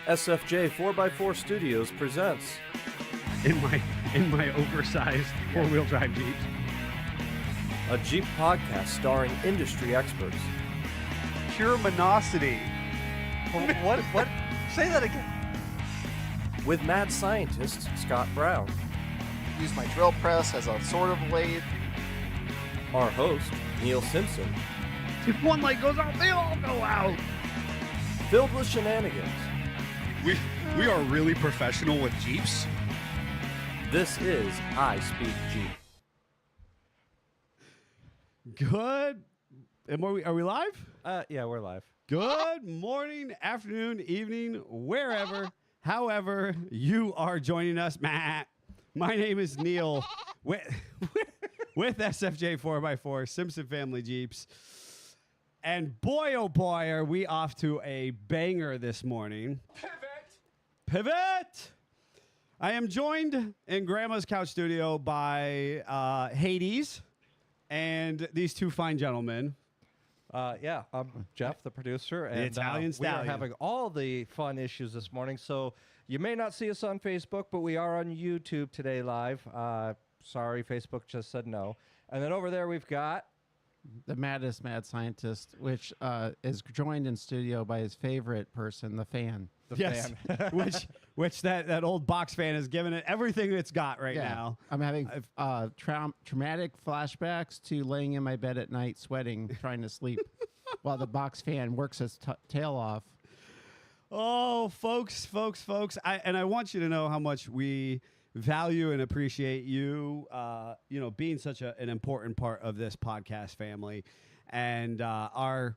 SFJ 4x4 Studios presents in my oversized four-wheel drive Jeep. a Jeep podcast starring industry experts. Pure monosity. What? Say that again. With mad scientist Scott Brown, Use my drill press as a sort of lathe. our host Neil Simpson, If one light goes out, they all go out. filled with shenanigans. We are really professional with Jeeps. This is I Speak Jeep. Good. Are we live? Yeah, we're live. Good morning, afternoon, evening, wherever, however you are joining us. Matt. My name is Neil with SFJ 4x4 Simpson Family Jeeps. And boy, oh boy, are we off to a banger this morning. Pivot! I am joined in Grandma's Couch Studio by Hades and these two fine gentlemen. Yeah, I'm Jeff, the producer, and Italian we are stallion. having all the fun issues this morning. So you may not see us on Facebook, but we are on YouTube today live. Sorry, Facebook just said no. And then over there we've got the maddest mad scientist, which is joined in studio by his favorite person, the fan. the Yes, fan. which that old box fan has given it everything it's got right now. I'm having traumatic flashbacks to laying in my bed at night sweating, trying to sleep, while the box fan works his tail off. Oh, folks, I want you to know how much we value and appreciate you, being such an important part of this podcast family, and our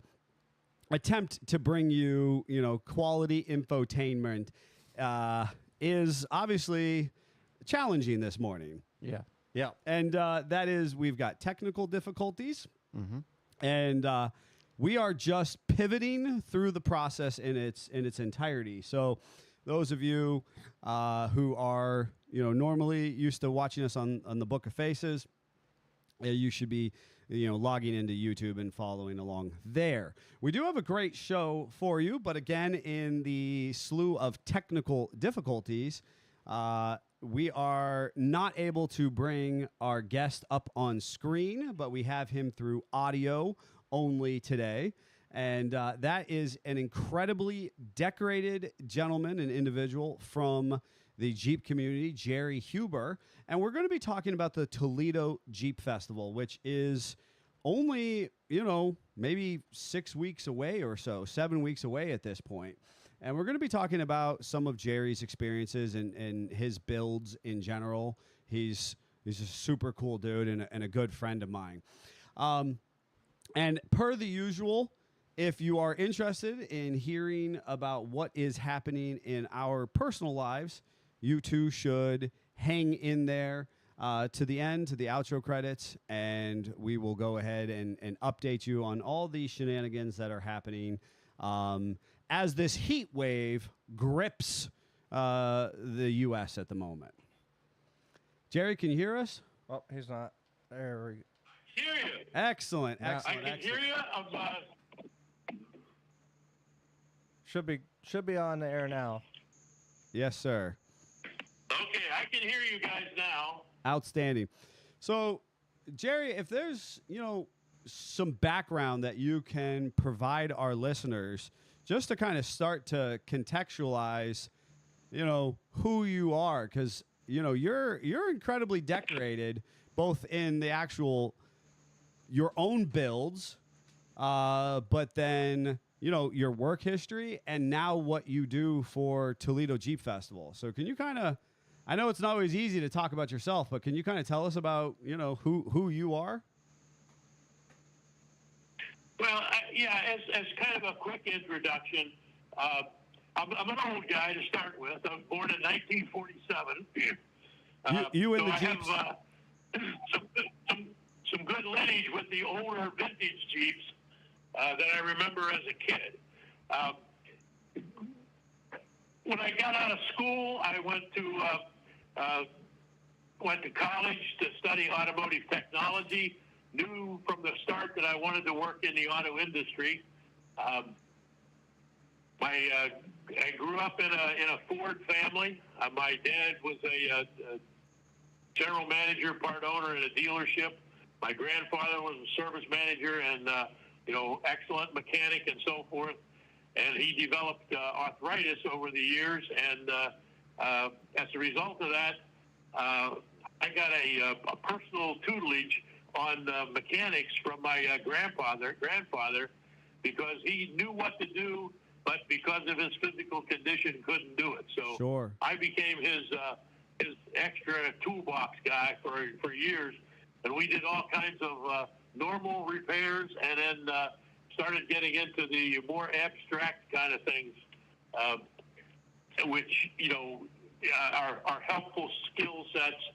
attempt to bring you, quality infotainment is obviously challenging this morning. Yeah. Yeah. And that is, we've got technical difficulties, Mm-hmm. and we are just pivoting through the process in its entirety. So, those of you who are normally used to watching us on the Book of Faces, you should be logging into YouTube and following along there. We do have a great show for you, but again, in the slew of technical difficulties, we are not able to bring our guest up on screen, but we have him through audio only today. And that is an incredibly decorated gentleman and individual from the Jeep community, Jerry Huber. And we're going to be talking about the Toledo Jeep Festival, which is only, maybe 6 weeks away or so, 7 weeks away at this point. And we're going to be talking about some of Jerry's experiences and his builds in general. He's a super cool dude and a good friend of mine. And per the usual, if you are interested in hearing about what is happening in our personal lives, you too should hang in there to the end, to the outro credits, and we will go ahead and update you on all the shenanigans that are happening as this heat wave grips the U.S. at the moment. Jerry, can you hear us? Oh, he's not. There we go. Hear you. Excellent, Yeah. excellent, I can hear excellent. you. Should be on the air now. Yes, sir. Okay, I can hear you guys now. Outstanding. So, Jerry, if there's, some background that you can provide our listeners just to kind of start to contextualize, who you are, because, you're incredibly decorated both in the actual your own builds, but then, your work history and now what you do for Toledo Jeep Festival. So can you kind of, I know it's not always easy to talk about yourself, but can you kind of tell us about, who you are? Well, as kind of a quick introduction, I'm an old guy to start with. I was born in 1947. You and so the I Jeeps. have some good lineage with the older vintage Jeeps that I remember as a kid. When I got out of school, I went to college to study automotive technology. Knew from the start that I wanted to work in the auto industry. I grew up in a Ford family. My dad was a general manager, part owner in a dealership. My grandfather was a service manager and excellent mechanic and so forth. And he developed arthritis over the years, and as a result of that, I got a personal tutelage on mechanics from my grandfather, because he knew what to do, but because of his physical condition, couldn't do it. So Sure. I became his extra toolbox guy for years, and we did all kinds of normal repairs, and then started getting into the more abstract kind of things, which are helpful skill sets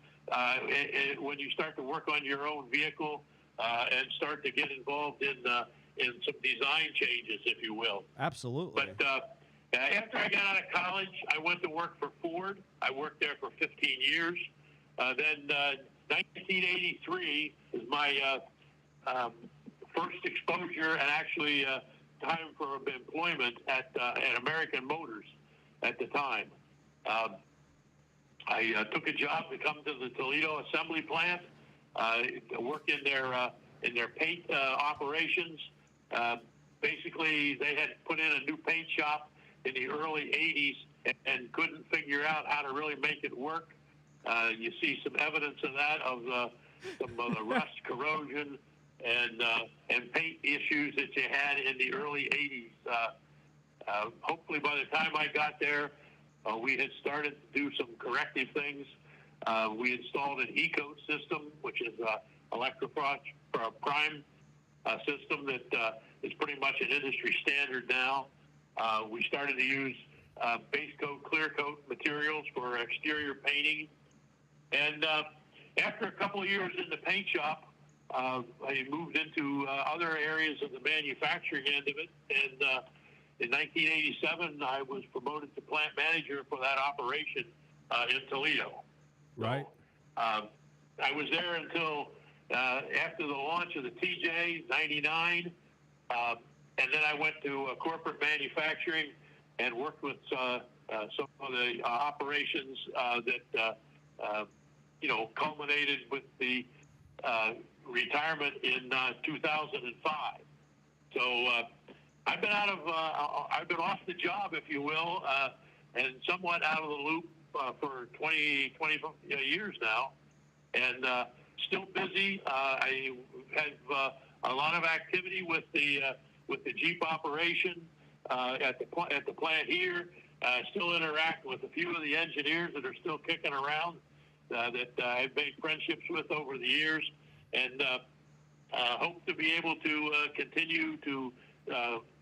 when you start to work on your own vehicle and start to get involved in some design changes, if you will. Absolutely. But after I got out of college, I went to work for Ford. I worked there for 15 years. Then 1983 is my first exposure and actually time for employment at American Motors at the time. I took a job to come to the Toledo assembly plant, work in their paint operations. Basically, they had put in a new paint shop in the early 80s and couldn't figure out how to really make it work. You see some evidence of that, some of the rust, corrosion, and paint issues that you had in the early 80s. Hopefully, by the time I got there, we had started to do some corrective things. We installed an eco system, which is Electrofrost Prime system that is pretty much an industry standard now. We started to use base coat, clear coat materials for exterior painting. And after a couple of years in the paint shop, I moved into other areas of the manufacturing end of it. And in 1987, I was promoted to plant manager for that operation in Toledo. Right. So, I was there until after the launch of the TJ, 99. And then I went to corporate manufacturing and worked with some of the operations that culminated with the retirement in 2005. So I've been I've been off the job, if you will, and somewhat out of the loop for 20 years now, and still busy. I have a lot of activity with the Jeep operation at the plant here. Still interact with a few of the engineers that are still kicking around that I've made friendships with over the years, and hope to be able to continue to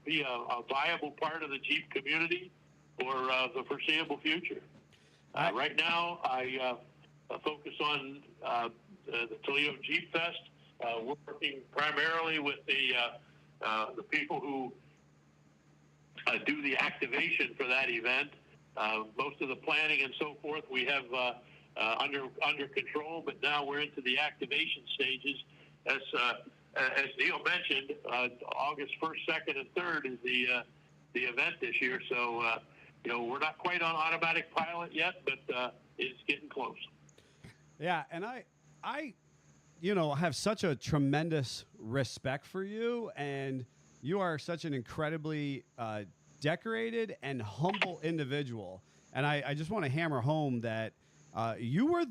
be a viable part of the Jeep community for the foreseeable future. Right now, I focus on the Toledo Jeep Fest, working primarily with the people who do the activation for that event. Most of the planning and so forth we have under control, but now we're into the activation stages. As Neil mentioned, August 1st, 2nd, and 3rd is the event this year. So we're not quite on automatic pilot yet, but it's getting close. Yeah, and I have such a tremendous respect for you, and you are such an incredibly decorated and humble individual. And I just want to hammer home that you were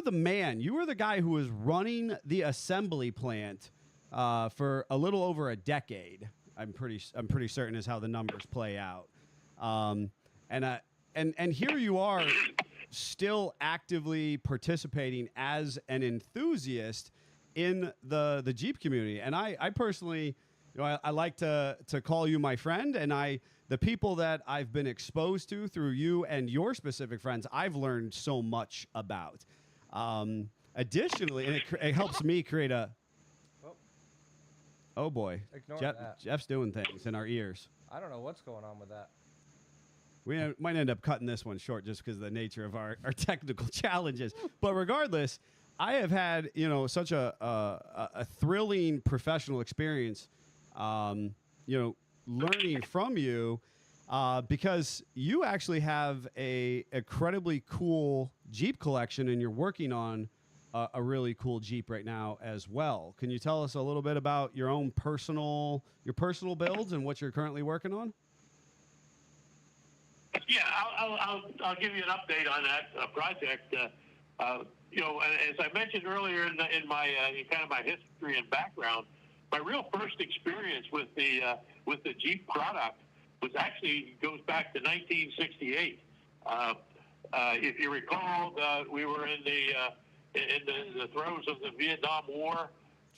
the man. You were the guy who was running the assembly plant for a little over a decade. I'm pretty certain is how the numbers play out. And here you are, still actively participating as an enthusiast in the Jeep community. And I personally, I like to call you my friend, and the people that I've been exposed to through you and your specific friends, I've learned so much about. Additionally, and it helps me create a. Oh boy, Ignore that. Jeff's doing things in our ears. I don't know what's going on with that. We might end up cutting this one short just because of the nature of our technical challenges. But regardless, I have had such a thrilling professional experience, learning from you. because you actually have a incredibly cool Jeep collection, and you're working on a really cool Jeep right now as well. Can you tell us a little bit about your own personal builds and what you're currently working on? Yeah, I'll give you an update on that project. As I mentioned earlier in my in kind of my history and background, my real first experience with the Jeep product goes back to 1968. If you recall, we were in the throes of the Vietnam War.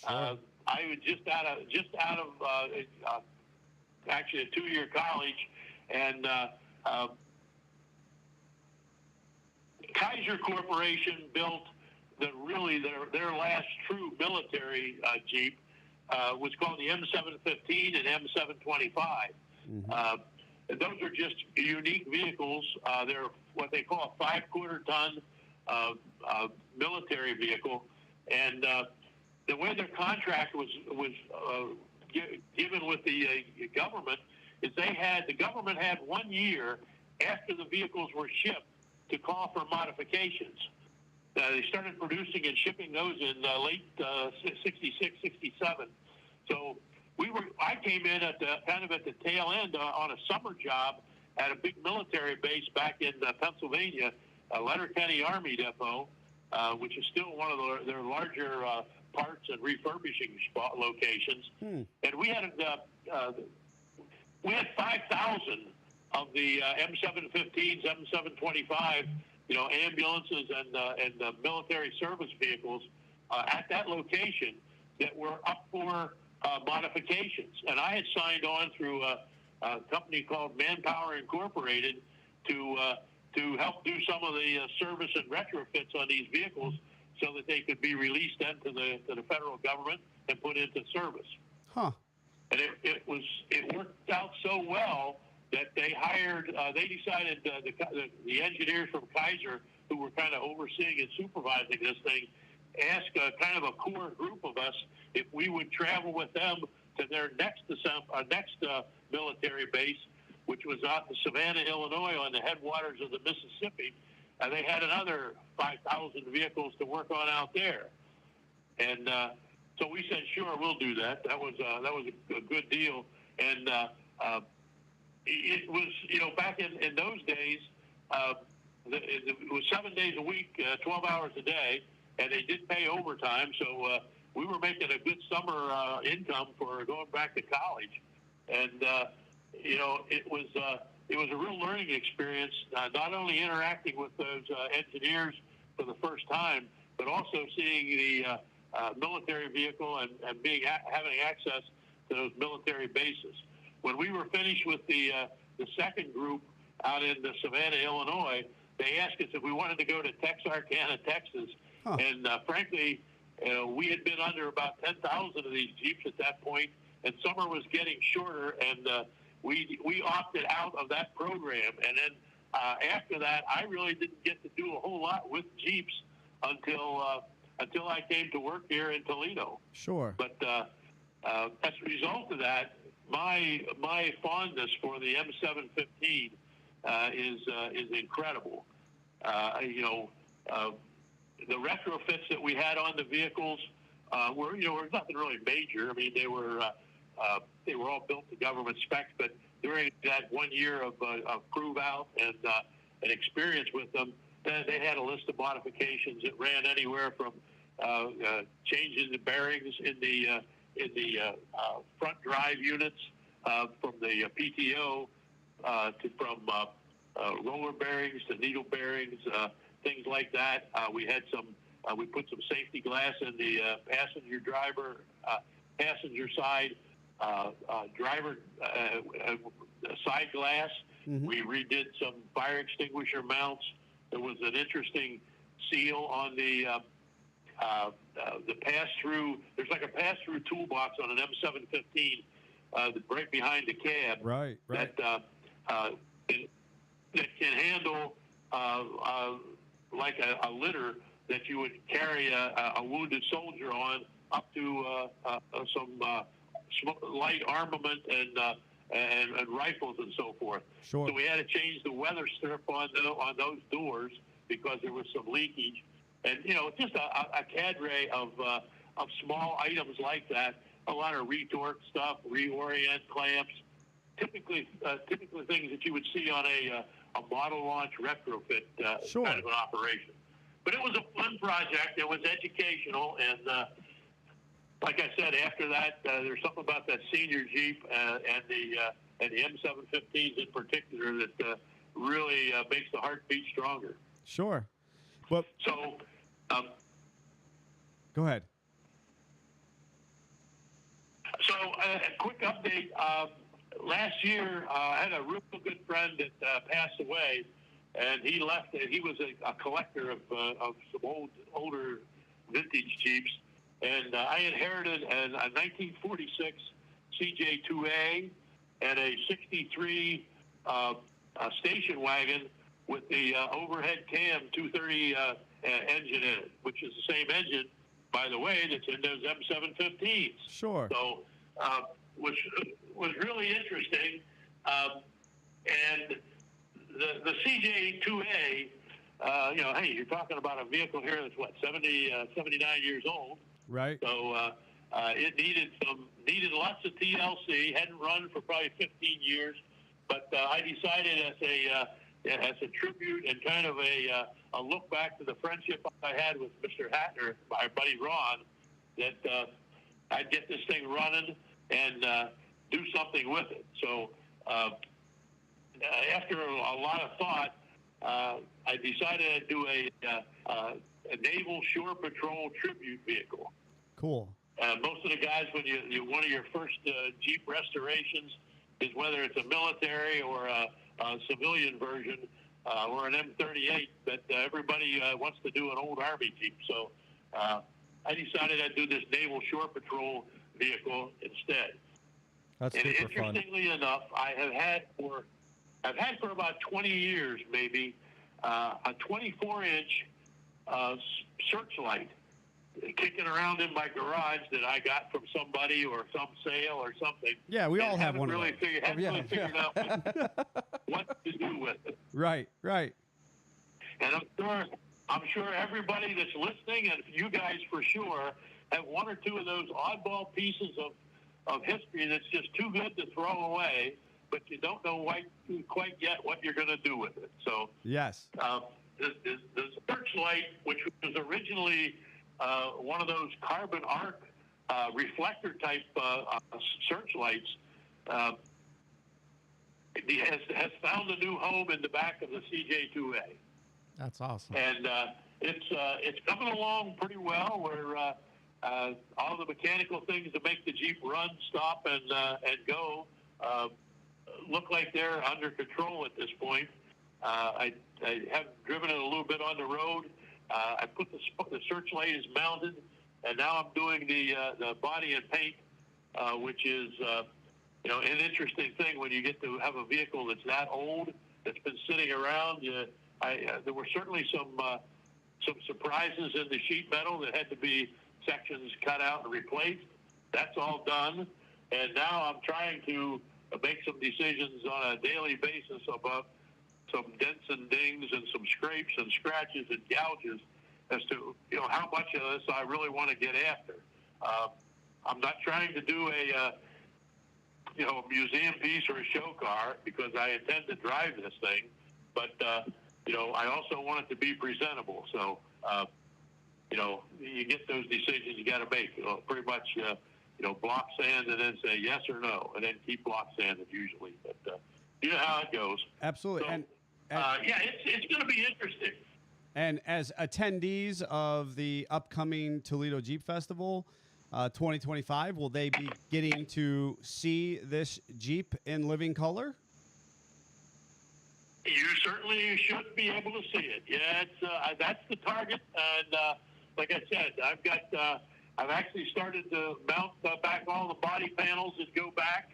Sure. I was just out of actually a 2-year college, and Kaiser Corporation built their last true military Jeep, was called the M715 and M725. And those are just unique vehicles. They're what they call a 5-quarter ton military vehicle, and the way their contract was given with the government is the government had 1 year after the vehicles were shipped to call for modifications. They started producing and shipping those in late 66, 67. So I came in at the tail end on a summer job at a big military base back in Pennsylvania, Letterkenny Army Depot, which is still one of their larger parts and refurbishing locations. And we had 5,000 of the M715s, M725, ambulances and military service vehicles at that location that were up for modifications. And I had signed on through a company called Manpower Incorporated to help do some of the service and retrofits on these vehicles so that they could be released then to the federal government and put into service. Huh. And it worked out so well that they decided the engineers from Kaiser, who were kind of overseeing and supervising this thing, asked kind of a core group of us if we would travel with them to their next military base, which was out in Savannah, Illinois, on the headwaters of the Mississippi. And they had another 5,000 vehicles to work on out there. And so we said, sure, we'll do that. That was a good deal. And it was, back in those days, it was 7 days a week, 12 hours a day, and they did pay overtime. So we were making a good summer income for going back to college. And, it was a real learning experience, not only interacting with those engineers for the first time, but also seeing the military vehicle and having access to those military bases. When we were finished with the second group out in Savannah, Illinois, they asked us if we wanted to go to Texarkana, Texas. Huh. And frankly, we had been under about 10,000 of these Jeeps at that point, and summer was getting shorter, and we opted out of that program. And then after that, I really didn't get to do a whole lot with Jeeps until I came to work here in Toledo. Sure. But as a result of that, my fondness for the M715 is incredible. The retrofits that we had on the vehicles were nothing really major. I mean, they were all built to government specs, but during that 1 year of prove out and experience with them, they had a list of modifications that ran anywhere from changing the bearings in the front drive units from the PTO from roller bearings to needle bearings, things like that. We put some safety glass in the passenger side driver side glass. Mm-hmm. We redid some fire extinguisher mounts. There was an interesting seal on the pass-through. There's like a pass-through toolbox on an M715 right behind the cab. Right. That can handle like a litter that you would carry a wounded soldier on up to some light armament and rifles and so forth. Sure. So we had to change the weather strip on those doors because there was some leakage, and just a cadre of small items like that. A lot of retort stuff, reorient clamps, typically things that you would see on a model launch retrofit Sure. kind of an operation. But it was a fun project. It was educational, and like I said, after that, there's something about that senior Jeep and the M715s in particular that really makes the heart beat stronger. Sure. But So, go ahead. So a quick update. Last year, I had a real good friend that passed away, and he left. He was a collector of some older vintage Jeeps, and I inherited a 1946 CJ2A and a 63 station wagon with the overhead cam 230 engine in it, which is the same engine, by the way, that's in those M715s. Sure. So, which was really interesting. And the CJ2A, hey, you're talking about a vehicle here that's 79 years old. Right. So it needed lots of TLC. Hadn't run for probably 15 years, but I decided as a tribute and kind of a look back to the friendship I had with Mr. Hattner, my buddy Ron, that I'd get this thing running and do something with it. So after a lot of thought, I decided I'd do a Naval Shore Patrol tribute vehicle. Cool. Most of the guys, when you one of your first Jeep restorations is whether it's a military or a civilian version or an M38, but everybody wants to do an old Army Jeep. So I decided I'd do this Naval Shore Patrol vehicle instead. That's And super fun. interestingly enough, I've had for about 20 years maybe a 24-inch searchlight kicking around in my garage that I got from somebody or some sale or something. Yeah, we And all have haven't one of really those. figured, really figured out what to do with it. Right. Right. And I'm sure everybody that's listening, and you guys for sure, have one or two of those oddball pieces of history that's just too good to throw away, but you don't know quite yet what you're going to do with it. So Yes. the searchlight, which was originally one of those carbon arc reflector type searchligh's, has found a new home in the back of the CJ2A. That's awesome. And it's coming along pretty well. Where all the mechanical things that make the Jeep run, stop, and go look like they're under control at this point. I have driven it a little bit on the road. I put the searchlight is mounted, and now I'm doing the body and paint, which is an interesting thing when you get to have a vehicle that's that old, that's been sitting around. There were certainly some surprises in the sheet metal that had to be sections cut out and replaced. That's all done, and now I'm trying to make some decisions on a daily basis about some dents and dings and some scrapes and scratches and gouges as to how much of this I really want to get after. I'm not trying to do a museum piece or a show car because I intend to drive this thing, but I also want it to be presentable. So you get those decisions you got to make. Pretty much block sand and then say yes or no, and then keep block sanding usually. But you know how it goes. Absolutely. So, it's going to be interesting. And as attendees of the upcoming Toledo Jeep Festival 2025, will they be getting to see this Jeep in living color? You certainly should be able to see it. Yeah, that's the target. And like I said, I've actually started to mount back all the body panels that go back.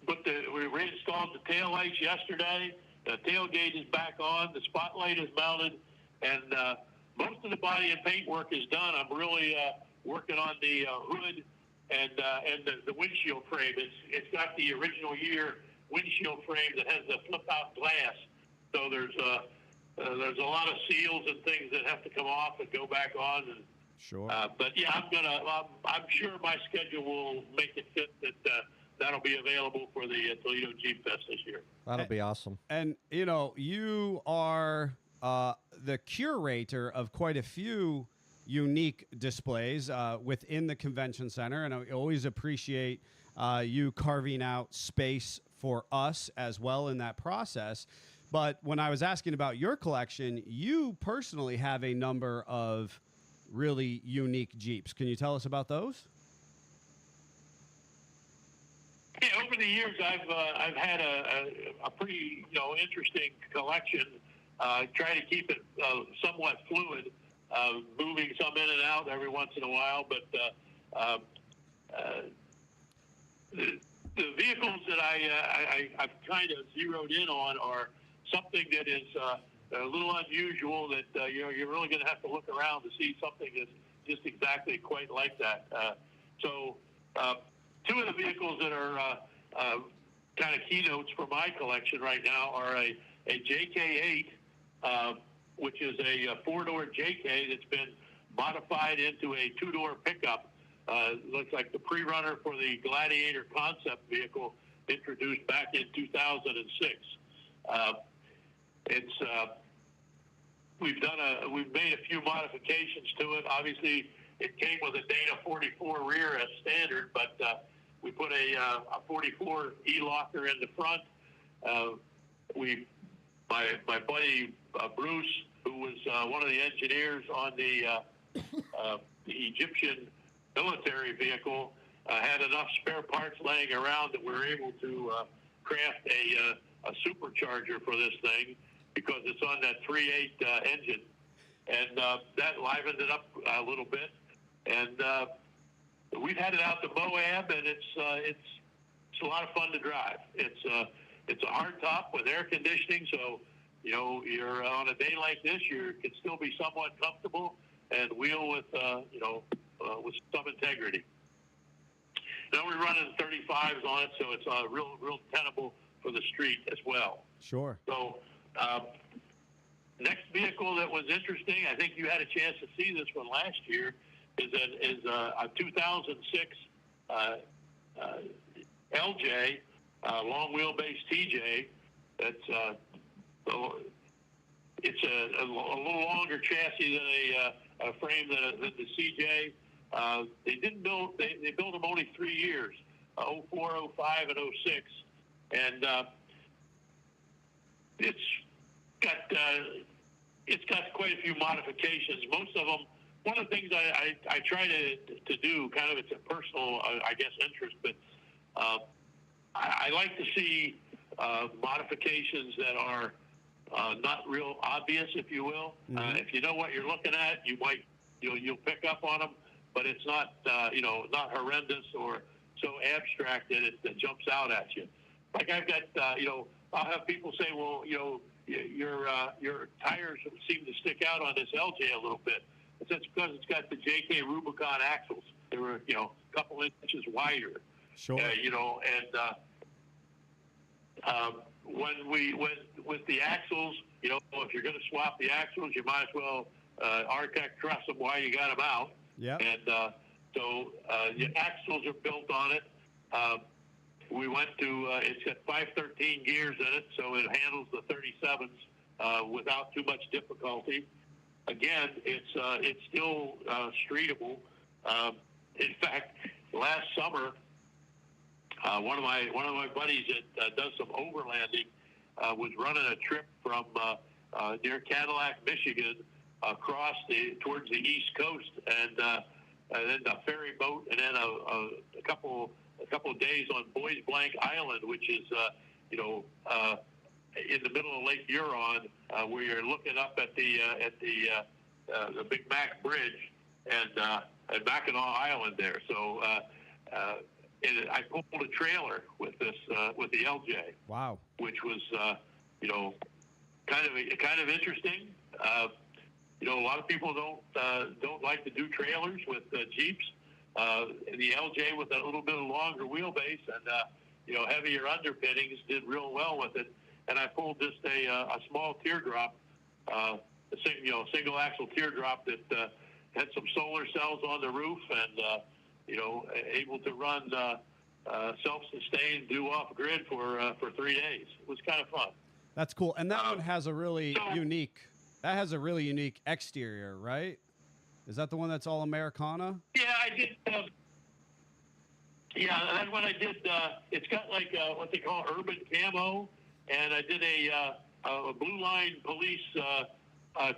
We reinstalled the tail lights yesterday. The tailgate is back on. The spotlight is mounted, and most of the body and paint work is done. I'm really working on the hood and the windshield frame. It's got the original year windshield frame that has the flip out glass. So there's a lot of seals and things that have to come off and go back on. And, Sure. but yeah, I'm sure my schedule will make it fit that that'll be available for the Toledo Jeep Fest this year. That'll be awesome. And, you know, you are the curator of quite a few unique displays within the convention center. And I always appreciate you carving out space for us as well in that process. But when I was asking about your collection, you personally have a number of really unique Jeeps. Can you tell us about those? Yeah, over the years, I've had a pretty interesting collection. Try to keep it somewhat fluid, moving some in and out every once in a while. But the vehicles that I've kind of zeroed in on are something that is a little unusual. That you're really going to have to look around to see something that's just exactly quite like that. So. Two of the vehicles that are kind of keynotes for my collection right now are a JK8, which is a four-door JK that's been modified into a two-door pickup. Looks like the pre-runner for the Gladiator concept vehicle introduced back in 2006. We've made a few modifications to it. Obviously, it came with a Dana 44 rear as standard, but we put a 44 E-locker in the front. My buddy Bruce, who was one of the engineers on the Egyptian military vehicle, had enough spare parts laying around that we were able to craft a supercharger for this thing because it's on that 3.8 engine. And that livened it up a little bit. And we've had it out to Moab, and it's a lot of fun to drive. It's a hard top with air conditioning, so you're on a day like this, you can still be somewhat comfortable and wheel with with some integrity. Now we're running 35s on it, so it's real tenable for the street as well. Sure. So next vehicle that was interesting, I think you had a chance to see this one last year, is a 2006 LJ, long wheelbase TJ. It's a little longer chassis than a frame than the CJ. They built them only 3 years, 04, 05, and 06, and it's got quite a few modifications. Most of them. One of the things I try to do, kind of it's a personal, interest, but I like to see modifications that are not real obvious, if you will. Mm-hmm. If you know what you're looking at, you'll pick up on them, but it's not not horrendous or so abstract that it jumps out at you. Like I've got I'll have people say, well, your tires seem to stick out on this LJ a little bit. That's because it's got the JK Rubicon axles. They were, a couple inches wider. Sure. With the axles, if you're going to swap the axles, you might as well Artec truss them while you got them out. Yeah. And so the axles are built on it. We went to it's got 513 gears in it, so it handles the 37s without too much difficulty. Again, it's still streetable. In fact, last summer, one of my buddies that does some overlanding was running a trip from near Cadillac, Michigan, across towards the East Coast, and then a ferry boat, and then a couple of days on Bois Blanc Island, which is in the middle of Lake Huron, where you're looking up at the Big Mac Bridge and Mackinac Island there. So I pulled a trailer with the LJ. Wow. Which was kind of interesting. A lot of people don't like to do trailers with Jeeps, The LJ with a little bit of longer wheelbase and heavier underpinnings did real well with it. And I pulled just a small teardrop, single axle teardrop that had some solar cells on the roof and able to run self-sustained, do off grid for 3 days. It was kind of fun. That's cool. And that one has a really unique exterior, right? Is that the one that's all Americana? Yeah, I did. That one I did. It's got like what they call urban camo, and I did a Blue Line Police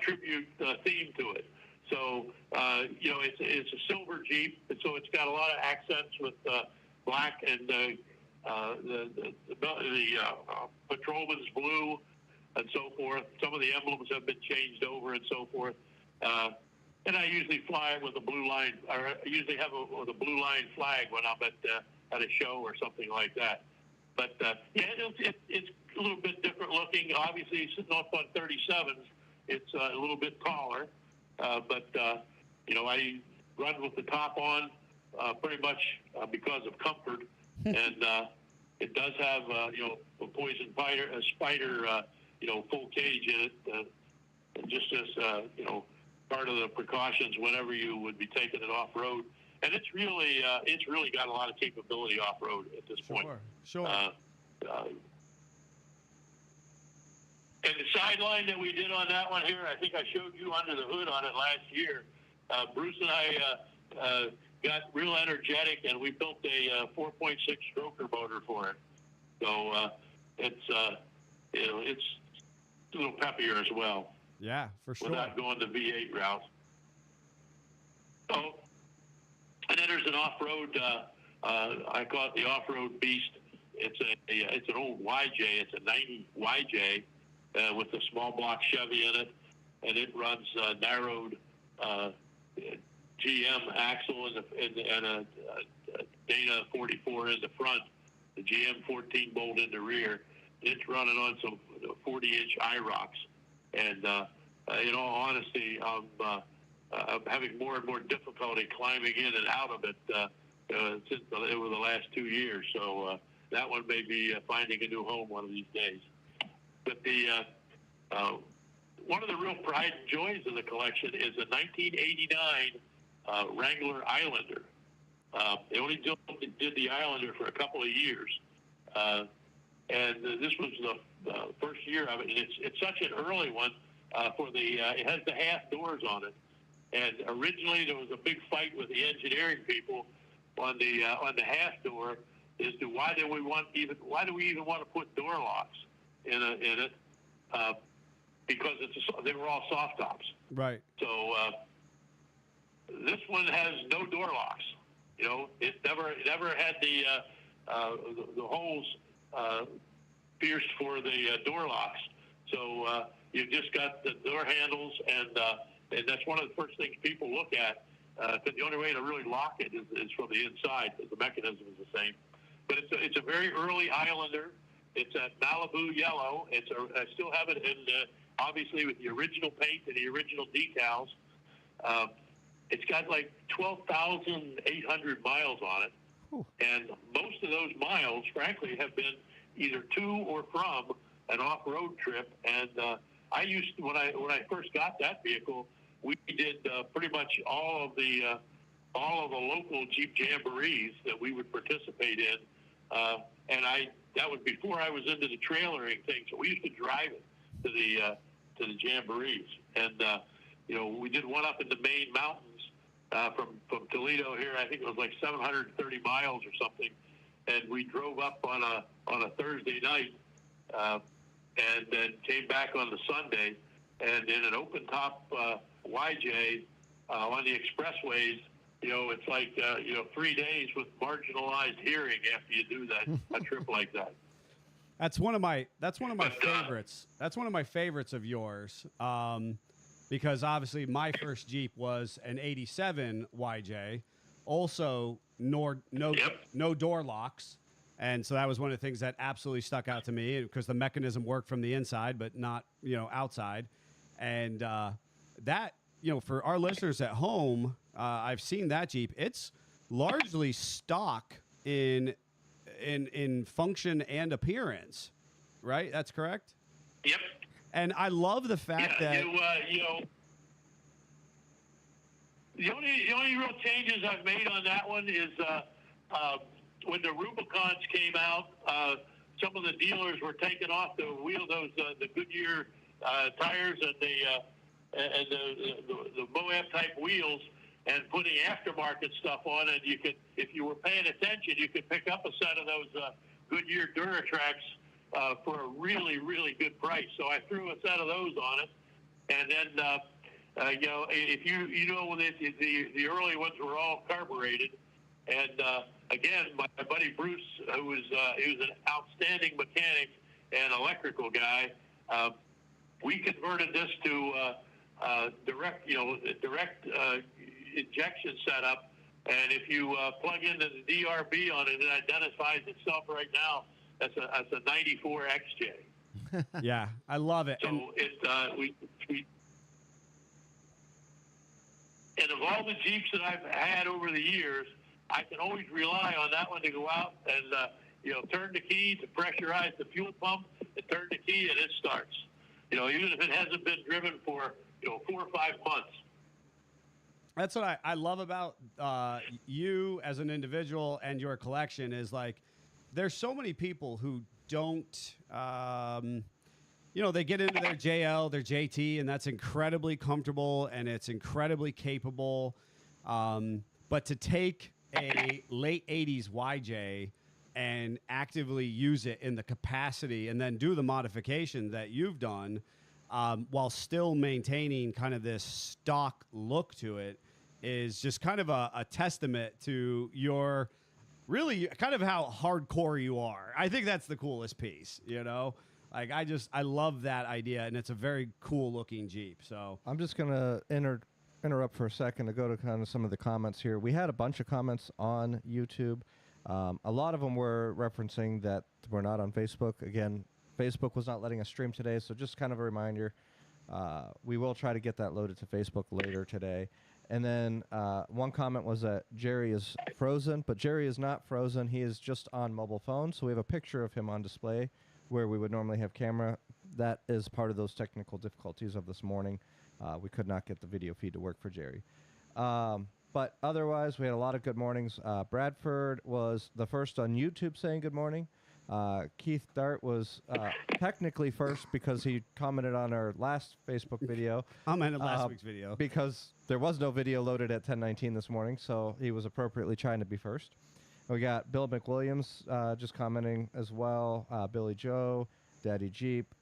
tribute theme to it. So it's a silver Jeep, and so it's got a lot of accents with black and the patrolman's blue and so forth. Some of the emblems have been changed over and so forth. And I usually fly it with a blue line, or I usually have with a blue line flag when I'm at a show or something like that. But it's a little bit different looking. Obviously, sitting off on 37s, it's a little bit taller. But I run with the top on pretty much because of comfort, and it does have a poison spider full cage in it, just as part of the precautions whenever you would be taking it off road. And it's really got a lot of capability off road at this point. Sure. And the sideline that we did on that one here, I think I showed you under the hood on it last year. Bruce and I got real energetic, and we built a 4.6 stroker motor for it. So it's a little peppier as well. Yeah, for sure. Without going the V8 route. So, and then there's an off-road. I call it the off-road beast. It's an old YJ. It's a 90 YJ. With a small block Chevy in it, and it runs narrowed GM axle and a Dana 44 in the front, the GM 14 bolt in the rear. It's running on some 40-inch IROCs, and in all honesty, I'm having more and more difficulty climbing in and out of it since over the last 2 years. So that one may be finding a new home one of these days. But one of the real pride and joys of the collection is a 1989 Wrangler Islander. They only did the Islander for a couple of years, and this was the first year of it. And it's such an early one it has the half doors on it. And originally there was a big fight with the engineering people on the half door as to why do we even want to put door locks in it, because they were all soft tops. Right. So this one has no door locks. It never had the holes pierced for the door locks. So you just got the door handles, and that's one of the first things people look at, because the only way to really lock it is from the inside, because the mechanism is the same. But it's a very early Islander. It's a Malibu yellow. I still have it in, obviously, with the original paint and the original decals. It's got like 12,800 miles on it. Whew. And most of those miles, frankly, have been either to or from an off-road trip. And I used to, when I first got that vehicle, we did pretty much all of the local Jeep jamborees that we would participate in. And that was before I was into the trailering thing. So we used to drive it to the jamborees. And we did one up in the Maine mountains from Toledo here. I think it was like 730 miles or something. And we drove up on a Thursday night and then came back on the Sunday. And in an open top YJ on the expressways, it's like 3 days with marginalized hearing after you do a trip like that. That's one of my favorites. That's one of my favorites of yours, because obviously my first Jeep was an '87 YJ, also no door locks, and so that was one of the things that absolutely stuck out to me, because the mechanism worked from the inside but not outside, and that for our listeners at home, I've seen that Jeep. It's largely stock in function and appearance, right? That's correct. Yep. And I love the fact Yeah, that you know, the only real changes I've made on that one is when the Rubicons came out, some of the dealers were taking off the the Goodyear tires and the Moab type wheels and putting aftermarket stuff on, and you could, if you were paying attention, you could pick up a set of those Goodyear Duratracs for a really, really good price. So I threw a set of those on it, and then you know, if you know when the early ones were all carbureted, and again, my buddy Bruce, who was an outstanding mechanic and electrical guy, we converted this to direct injection setup, and if you plug into the DRB on it, it identifies itself right now as a 94 XJ. yeah, I love it. So and of all the Jeeps that I've had over the years, I can always rely on that one to go out and you know, turn the key to pressurize the fuel pump, and turn the key and it starts. You know, even if it hasn't been driven for 4 or 5 months. That's what I love about you as an individual and your collection is, like, there's so many people who don't, you know, they get into their JL, their JT, and that's incredibly comfortable and it's incredibly capable. But to take a late 80s YJ and actively use it in the capacity and then do the modification that you've done while still maintaining kind of this stock look to it is just kind of a testament to your really kind of how hardcore you are. I think that's the coolest piece, you know? Like, I love that idea, and it's a very cool looking Jeep. So I'm just going to interrupt for a second to go to kind of some of the comments here. We had a bunch of comments on YouTube. A lot of them were referencing that we're not on Facebook. Again, Facebook was not letting us stream today, so just kind of a reminder. We will try to get that loaded to Facebook later today. And then one comment was that Jerry is frozen, but Jerry is not frozen. He is just on mobile phone, so we have a picture of him on display where we would normally have camera. That is part of those technical difficulties of this morning. We could not get the video feed to work for Jerry. But otherwise, we had a lot of good mornings. Bradford was the first on YouTube saying good morning. Keith Dart was technically first because he commented on our last Facebook video. I'm in last week's video. Because there was no video loaded at 10:19 this morning, so he was appropriately trying to be first. We got Bill McWilliams just commenting as well. Billy Joe, Daddy Jeep,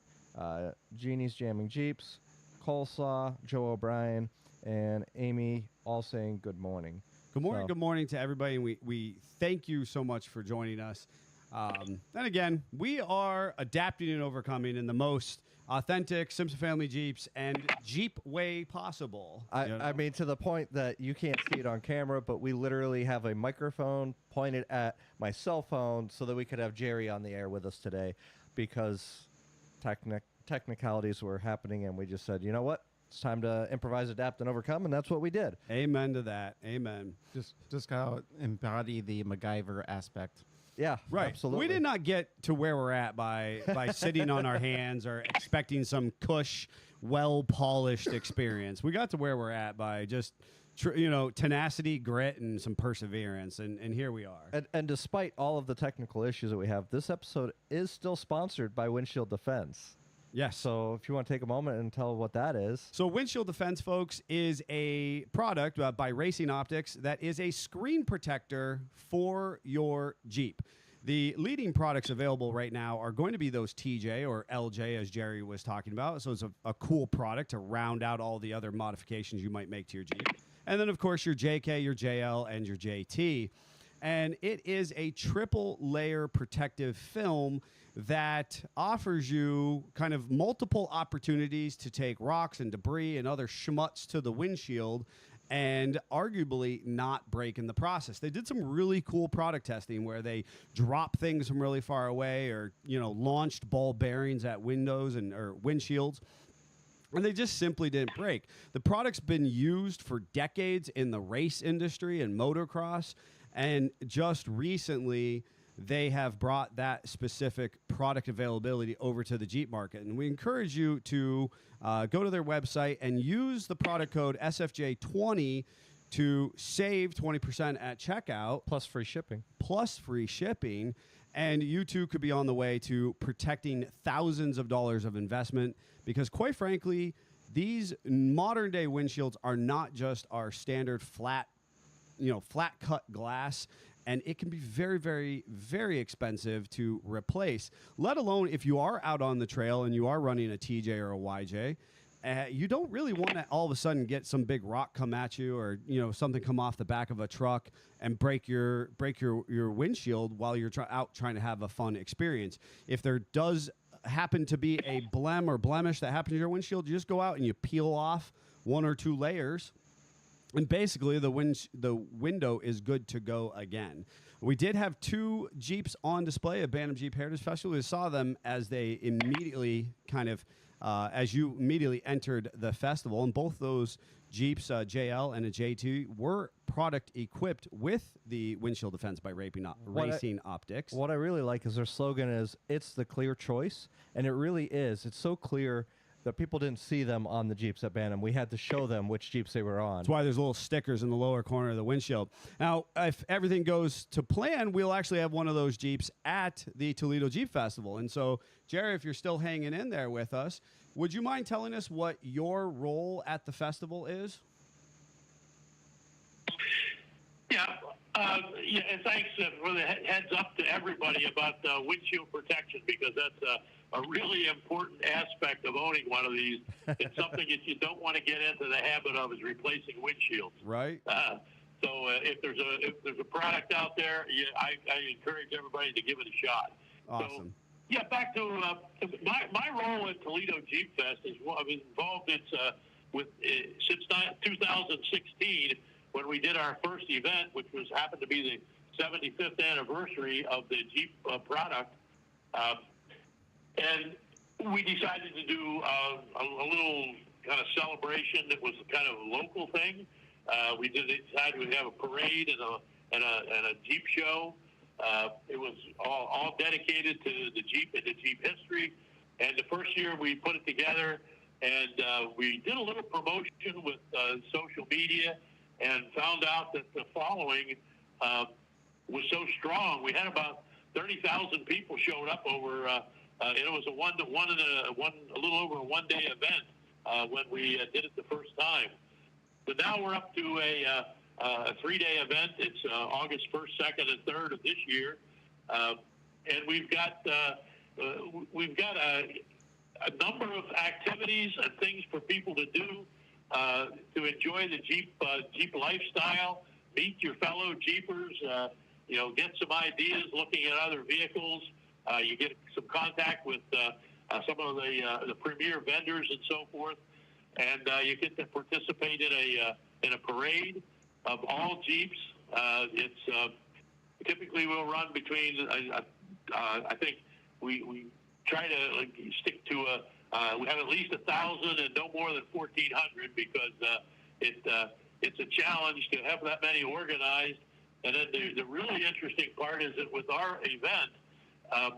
Genie's Jamming Jeeps, Coleslaw, Joe O'Brien, and Amy all saying good morning. Good morning. So- Good morning to everybody. And we thank you so much for joining us. Then again, we are adapting and overcoming in the most authentic Simpson Family Jeeps and Jeep way possible. I mean, to the point that you can't see it on camera, but we literally have a microphone pointed at my cell phone so that we could have Jerry on the air with us today because technicalities were happening, and we just said, you know what? It's time to improvise, adapt, and overcome, and that's what we did. Amen to that. Amen. Just gotta embody the MacGyver aspect. Yeah, Right. absolutely. We did not get to where we're at by sitting on our hands or expecting some cush, well-polished experience. We got to where we're at by just, tenacity, grit, and some perseverance. And here we are. And despite all of the technical issues that we have, this episode is still sponsored by Windshield Defense. Yes. So if you want to take a moment and tell what that is. So Windshield Defense, folks, is a product by Racing Optics that is a screen protector for your Jeep. The leading products available right now are going to be those TJ or LJ, as Jerry was talking about. So it's a cool product to round out all the other modifications you might make to your Jeep. And then, of course, your JK, your JL, and your JT. And it is a triple layer protective film that offers you kind of multiple opportunities to take rocks and debris and other schmutz to the windshield and arguably not break in the process. They did some really cool product testing where they dropped things from really far away or, launched ball bearings at windows or windshields. And they just simply didn't break. The product's been used for decades in the race industry and motocross. And just recently, they have brought that specific product availability over to the Jeep market. And we encourage you to go to their website and use the product code SFJ20 to save 20% at checkout. Plus free shipping. Plus free shipping. And you too could be on the way to protecting thousands of dollars of investment, because quite frankly, these modern day windshields are not just our standard flat cut glass, and it can be very, very, very expensive to replace, let alone if you are out on the trail and you are running a TJ or a YJ. You don't really want to all of a sudden get some big rock come at you, or something come off the back of a truck and break your windshield while you're out trying to have a fun experience. If there does happen to be a blemish that happens to your windshield, you just go out and you peel off 1 or 2 layers, and basically the window is good to go again. We did have 2 Jeeps on display at Bantam Jeep Heritage Festival. We saw them as they immediately as you immediately entered the festival, and both those Jeeps, JL and a J2, were product equipped with the windshield defense by Racing Optics. What I really like is their slogan is, "It's the clear choice," and it really is. It's so clear that people didn't see them on the Jeeps at Bantam. We had to show them which Jeeps they were on. That's why there's little stickers in the lower corner of the windshield. Now, if everything goes to plan, we'll actually have one of those Jeeps at the Toledo Jeep Festival. And so, Jerry, if you're still hanging in there with us, would you mind telling us what your role at the festival is? Yeah. And thanks for the heads up to everybody about windshield protection, because that's a really important aspect of owning one of these. It's something that you don't want to get into the habit of, is replacing windshields. Right. So if there's a product out there, I encourage everybody to give it a shot. Awesome. So, back to my role at Toledo Jeep Fest is I've been involved since 2016, when we did our first event, which happened to be the 75th anniversary of the Jeep product. And we decided to do a little kind of celebration that was kind of a local thing. We decided we'd have a parade and a Jeep show. It was all dedicated to the Jeep and the Jeep history. And the first year we put it together, and we did a little promotion with social media, and found out that the following was so strong. We had about 30,000 people showed up over. And it was a little over a one-day event when we did it the first time. But now we're up to a 3-day event. It's August 1st, 2nd, and 3rd of this year, and we've got a number of activities and things for people to do to enjoy the Jeep lifestyle, meet your fellow Jeepers, get some ideas looking at other vehicles. You get some contact with some of the premier vendors and so forth, and you get to participate in a parade of all Jeeps. It's typically we'll run between. I think we try to stick to we have at least 1,000 and no more than 1,400, because it's a challenge to have that many organized. And then the really interesting part is that with our event,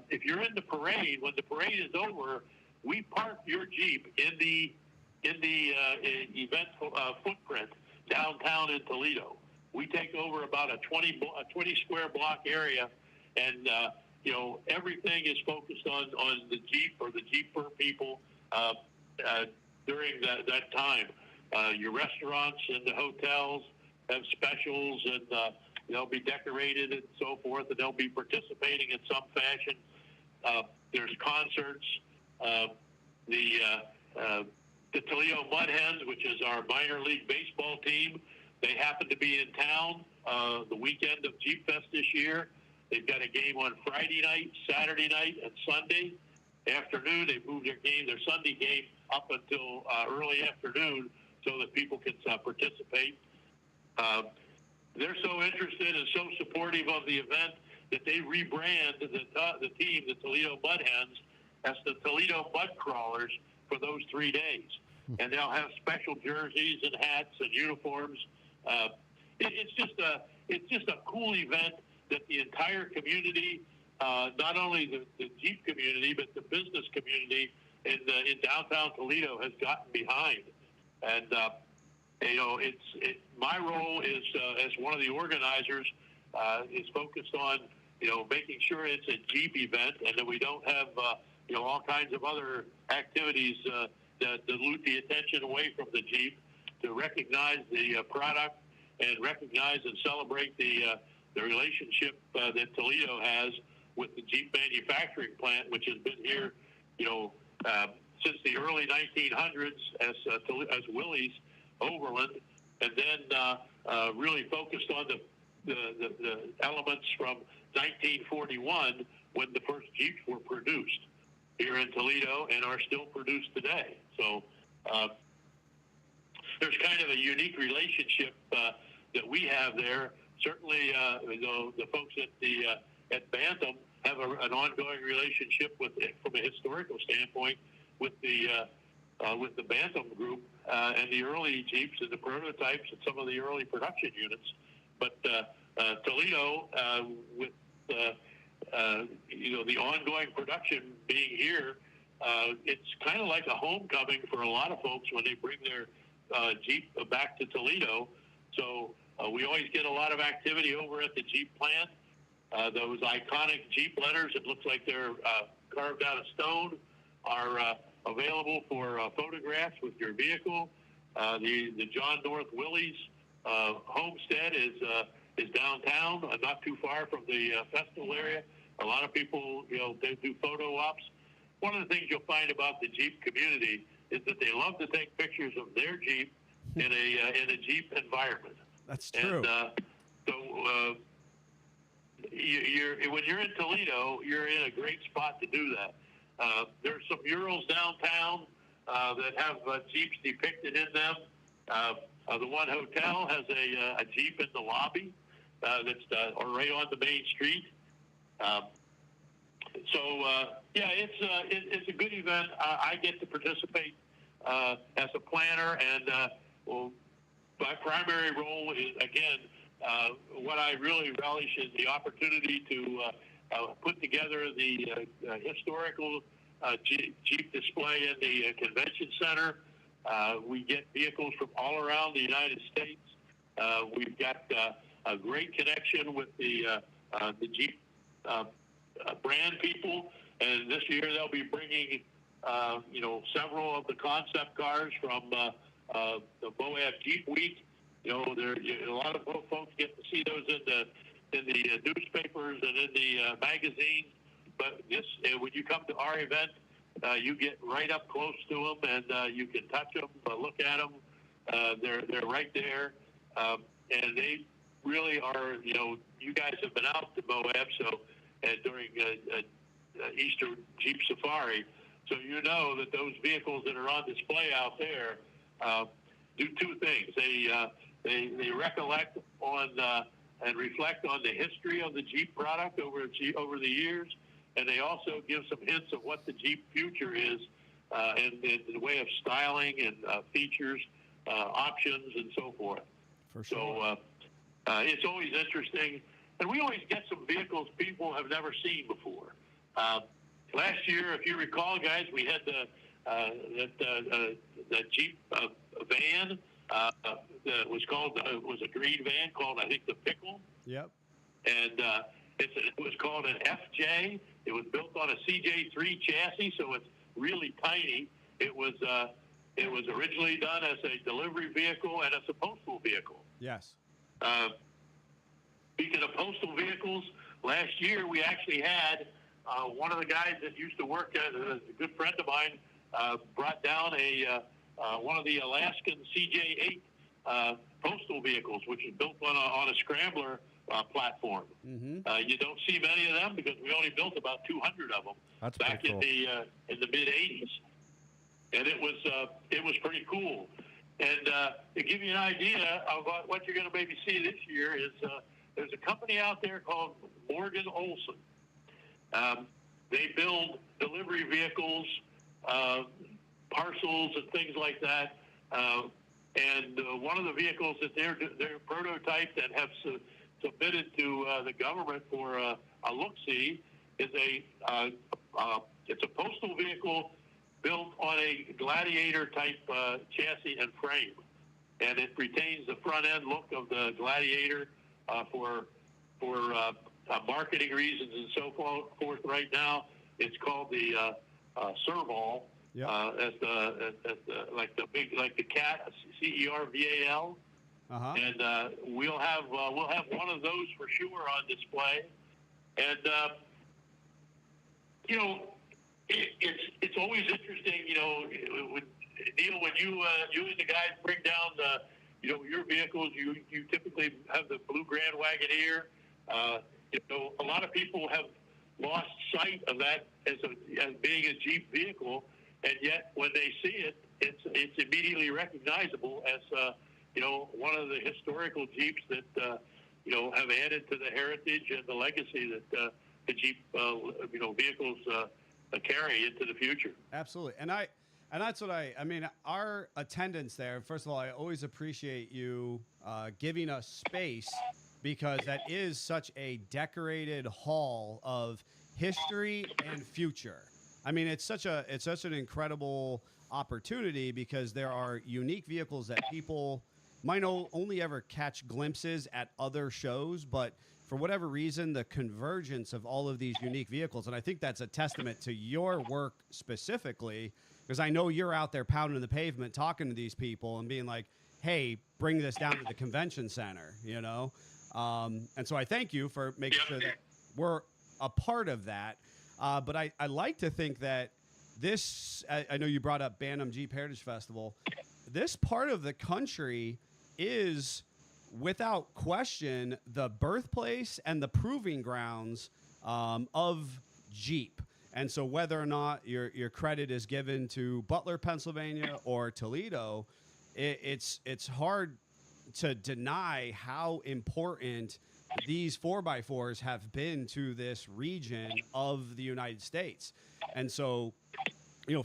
if you're in the parade, when the parade is over, we park your Jeep in the event footprint downtown in Toledo. We take over about a 20 square block area, and everything is focused on the Jeep or the Jeeper people during that time. Your restaurants and the hotels have specials, and they'll be decorated and so forth, and they'll be participating in some fashion. There's concerts. The Toledo Mud Hens, which is our minor league baseball team, they happen to be in town the weekend of Jeep Fest this year. They've got a game on Friday night, Saturday night, and Sunday afternoon. They moved their Sunday game up until early afternoon so that people can participate. They're so interested and so supportive of the event that they rebrand the team, the Toledo Mud Hens, as the Toledo Mud Crawlers for those 3 days. And they'll have special jerseys and hats and uniforms. It's just it's just a cool event that the entire community, not only the Jeep community, but the business community in downtown Toledo has gotten behind. And, my role is as one of the organizers is focused on, making sure it's a Jeep event and that we don't have, all kinds of other activities that dilute the attention away from the Jeep, to recognize the product and recognize and celebrate the relationship that Toledo has with the Jeep manufacturing plant, which has been here, since the early 1900s as Willys Overland, and then really focused on the elements from 1941 when the first Jeeps were produced here in Toledo and are still produced today. So there's kind of a unique relationship that we have there. Certainly, the folks at Bantam have an ongoing relationship from a historical standpoint with the Bantam group and the early Jeeps and the prototypes and some of the early production units. But Toledo, with the ongoing production being here, it's kind of like a homecoming for a lot of folks when they bring their Jeep back to Toledo. So we always get a lot of activity over at the Jeep plant. Those iconic Jeep letters, it looks like they're carved out of stone, are available for photographs with your vehicle. The John North Willys homestead is downtown, not too far from the festival area. A lot of people, they do photo ops. One of the things you'll find about the Jeep community is that they love to take pictures of their Jeep in a Jeep environment. That's true. And when you're in Toledo, you're in a great spot to do that. There's some murals downtown that have Jeeps depicted in them. The one hotel has a Jeep in the lobby that's right on the main street. It's a good event. I get to participate as a planner, and my primary role is, again, what I really relish is the opportunity to put together the historical Jeep display in the convention center. We get vehicles from all around the United States. We've got a great connection with the Jeep brand people, and this year they'll be bringing several of the concept cars from the Moab Jeep Week. A lot of folks get to see those in the newspapers and in the magazines, but when you come to our event, you get right up close to them, and you can touch them, look at them. They're right there, and they really are. You guys have been out to Moab, during Easter Jeep Safari, so you know that those vehicles that are on display out there do two things. They recollect on and reflect on the history of the Jeep product over the years, and they also give some hints of what the Jeep future is in the way of styling and features, options, and so forth. For sure. So it's always interesting, and we always get some vehicles people have never seen before. Last year, if you recall, guys, we had the Jeep van. It was a green van called, I think, the Pickle. Yep. And it was called an FJ. It was built on a CJ3 chassis, so it's really tiny. It was originally done as a delivery vehicle and as a postal vehicle. Yes. Speaking of postal vehicles, last year we actually had one of the guys that used to work as a good friend of mine brought down one of the Alaskan CJ8 postal vehicles, which is built on a scrambler platform. Mm-hmm. You don't see many of them because we only built about 200 of them. That's back pretty cool. in the mid '80s, and it was pretty cool. And to give you an idea of what you're going to maybe see this year is there's a company out there called Morgan Olson. They build delivery vehicles, parcels, and things like that. And one of the vehicles that they're prototyped and have submitted to the government for a look-see is it's a postal vehicle built on a Gladiator type chassis and frame, and it retains the front end look of the Gladiator for marketing reasons and so forth. Right now, it's called the Serval. Yep. As the cat, CERVAL, and we'll have one of those for sure on display. And it's always interesting, when Neil, when you and the guys bring down your vehicles, you typically have the blue Grand Wagoneer. A lot of people have lost sight of that as being a Jeep vehicle. And yet, when they see it, it's immediately recognizable as one of the historical Jeeps that have added to the heritage and the legacy that the Jeep vehicles carry into the future. Absolutely, and that's what I mean. Our attendance there. First of all, I always appreciate you giving us space, because that is such a decorated hall of history and future. I mean, it's such an incredible opportunity, because there are unique vehicles that people might only ever catch glimpses at other shows, but for whatever reason, the convergence of all of these unique vehicles, and I think that's a testament to your work specifically, because I know you're out there pounding the pavement, talking to these people and being like, hey, bring this down to the convention center, and so I thank you for making sure that we're a part of that. But I like to think that this, I know you brought up Bantam Jeep Heritage Festival. This part of the country is, without question, the birthplace and the proving grounds of Jeep. And so whether or not your credit is given to Butler, Pennsylvania or Toledo, it's hard to deny how important these 4x4s have been to this region of the United States. And so,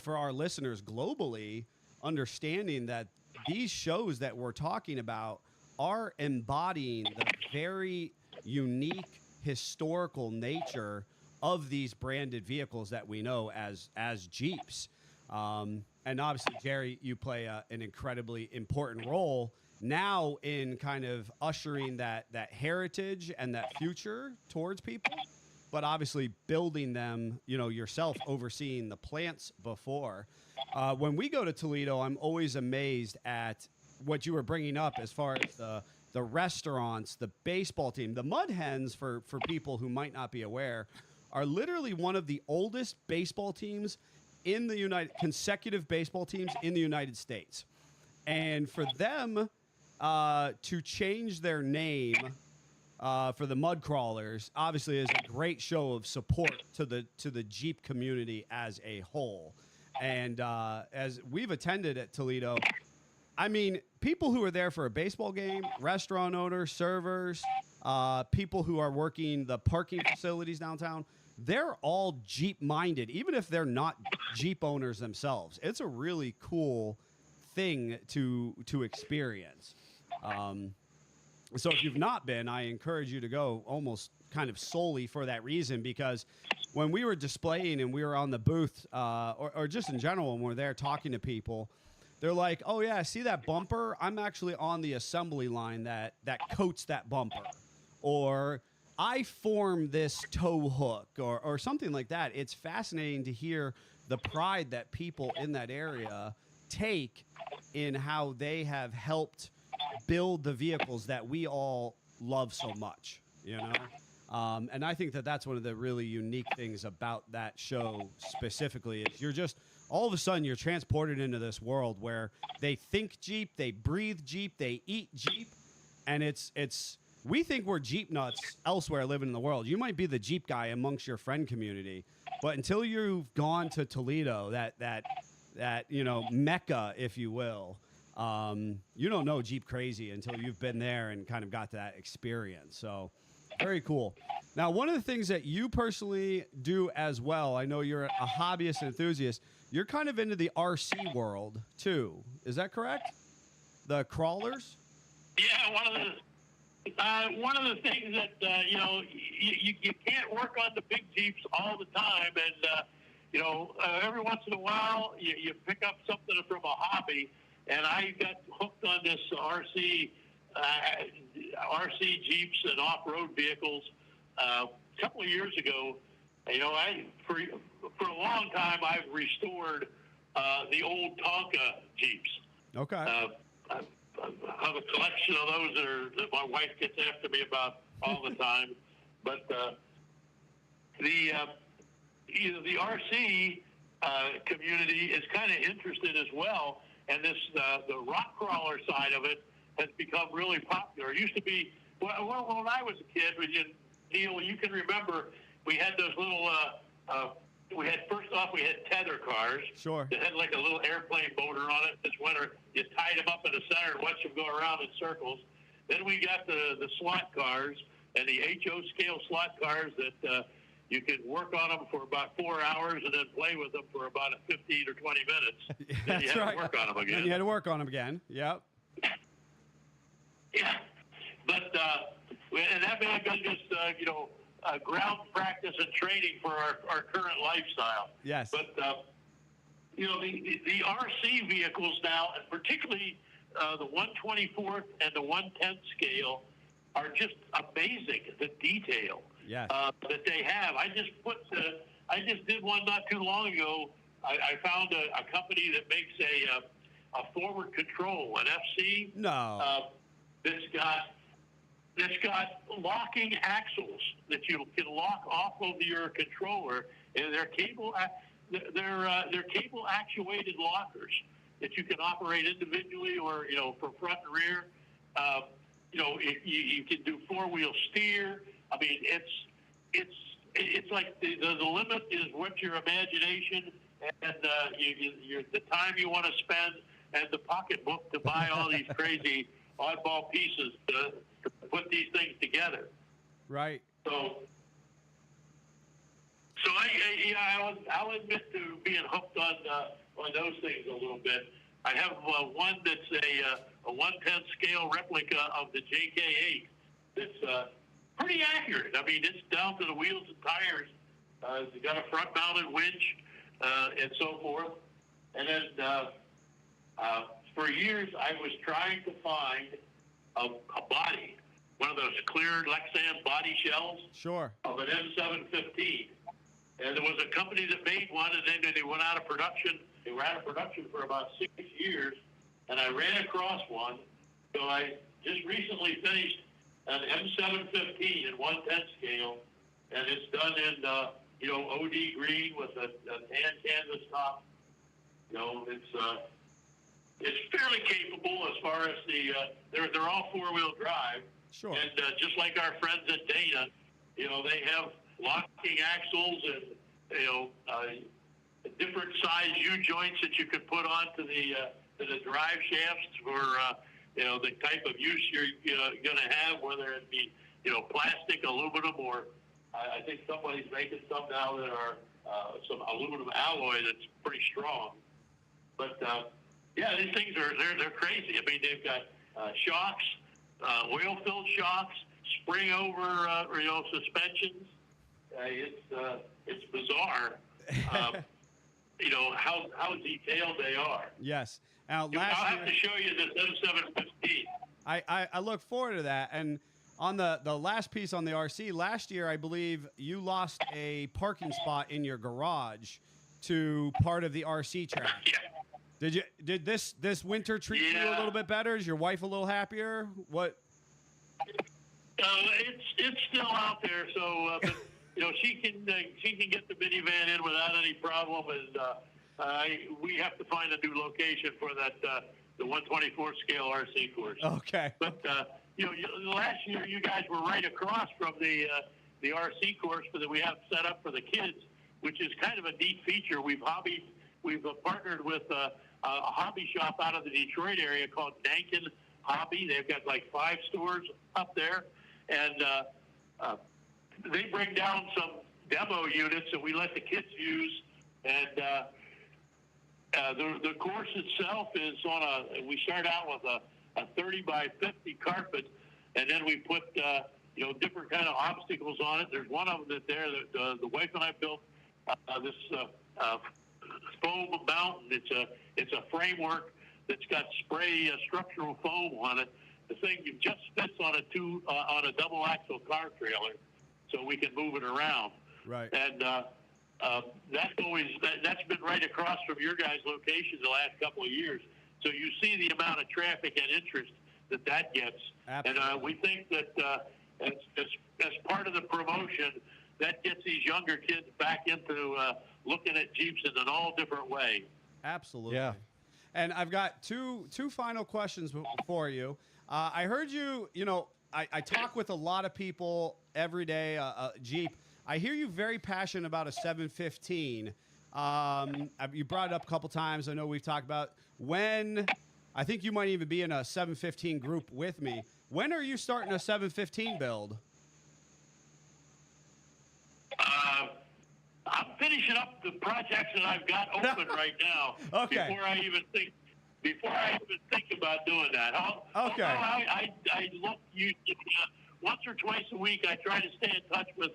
for our listeners globally, understanding that these shows that we're talking about are embodying the very unique historical nature of these branded vehicles that we know as Jeeps. And obviously, Jerry, you play an incredibly important role now in kind of ushering that heritage and that future towards people, but obviously building them, yourself overseeing the plants before. When we go to Toledo, I'm always amazed at what you were bringing up as far as the restaurants, the baseball team. The Mud Hens, for people who might not be aware, are literally one of the oldest baseball teams in the consecutive baseball teams in the United States. And for them to change their name for the Mud Crawlers obviously is a great show of support to the Jeep community as a whole. And as we've attended at Toledo, I mean, people who are there for a baseball game, restaurant owners, servers, people who are working the parking facilities downtown, they're all Jeep-minded, even if they're not Jeep owners themselves. It's a really cool thing to experience. So if you've not been, I encourage you to go almost kind of solely for that reason, because when we were displaying and we were on the booth, or just in general, when we're there talking to people, they're like, oh yeah, see that bumper? I'm actually on the assembly line that coats that bumper. Or I form this tow hook or something like that. It's fascinating to hear the pride that people in that area take in how they have helped build the vehicles that we all love so much, and I think that that's one of the really unique things about that show specifically is you're just all of a sudden you're transported into this world where they think Jeep, they breathe Jeep, they eat Jeep, and it's we think we're Jeep nuts elsewhere living in the world. You might be the Jeep guy amongst your friend community, but until you've gone to Toledo, that Mecca, if you will, you don't know Jeep crazy until you've been there and kind of got that experience. So very cool. Now, one of the things that you personally do as well, I know you're a hobbyist and enthusiast, you're kind of into the RC world too. Is that correct? The crawlers? Yeah, One of the things that you can't work on the big Jeeps all the time, and every once in a while you pick up something from a hobby. And I got hooked on this RC Jeeps and off-road vehicles a couple of years ago. For a long time I've restored the old Tonka Jeeps. Okay. I have a collection of those that my wife gets after me about all the time. But the RC community is kind of interested as well, and the rock crawler side of it has become really popular. It used to be when I was a kid. Neil, you can remember we had those little. First off, we had tether cars. Sure. That had like a little airplane motor on it. This winter, you tied them up in the center and watched them go around in circles. Then we got the slot cars and the HO scale slot cars that you could work on them for about 4 hours and then play with them for about 15 or 20 minutes. Then you That's had right. to work on them again. And you had to work on them again. Yep. Yeah, but and that may have been just ground practice and training for our current lifestyle. Yes. But the RC vehicles now, and particularly the 1/24th and the 1/10th scale, are just amazing. The detail Yes. that they have. I just did one not too long ago. I found a company that makes a forward control, an FC. No. That's got locking axles that you can lock off of your controller, and they're cable actuated lockers that you can operate individually or for front and rear. You can do 4-wheel steer. I mean, it's like the limit is what your imagination and the time you want to spend and the pocketbook to buy all these crazy oddball pieces to put these things together. Right. So I'll admit to being hooked on those things a little bit. I have one that's a 1/10 scale replica of the JK8 that's pretty accurate. I mean, it's down to the wheels and tires. It's got a front-mounted winch and so forth. And then for years, I was trying to find a body, one of those clear Lexan body shells Sure. of an M715. And there was a company that made one, and then they went out of production. They were out of production for about 6 years, and I ran across one. So I just recently finished an M715 in 1/10 scale, and it's done in OD green with a tan canvas top. It's fairly capable as far as they're all 4-wheel drive. Sure. And just like our friends at Dana, they have locking axles and different size U-joints that you could put onto the drive shafts for the type of use you're going to have, whether it be plastic, aluminum, or I think somebody's making some now that are some aluminum alloy that's pretty strong. But these things they're crazy. I mean, they've got shocks, oil-filled shocks, spring-over suspensions. It's bizarre. How detailed they are. Yes. Now, I'll have to show you this M715. I look forward to that. And on the last piece on the RC, last year, I believe you lost a parking spot in your garage to part of the RC track. Yeah. Did this winter treat you a little bit better? Is your wife a little happier? What? It's still out there, so but, she can get the minivan in without any problem, and we have to find a new location for that the 1/24 scale RC course. Okay. But last year you guys were right across from the RC course that we have set up for the kids, which is kind of a neat feature. We've partnered with a hobby shop out of the Detroit area called Nankin Hobby. They've got like 5 stores up there, and they bring down some demo units that we let the kids use. And the course itself is we start out with a 30 by 50 carpet and then we put different kind of obstacles on it. There's one of them that the wife and I built this foam mountain. It's a framework that's got spray structural foam on it. The thing just fits on a double axle car trailer, so we can move it around. Right. And that's been right across from your guys' location the last couple of years. So you see the amount of traffic and interest that gets. Absolutely. And we think that as part of the promotion, that gets these younger kids back into looking at Jeeps in an all different way. Absolutely. Yeah. And I've got two final questions for you. I heard you, I talk with a lot of people every day, Jeep. I hear you very passionate about a 715. You brought it up a couple times. I know we've talked about when. I think you might even be in a 715 group with me. When are you starting a 715 build? I'm finishing up the projects that I've got open right now. Okay. Before I even think about doing that. Okay. I look once or twice a week. I try to stay in touch with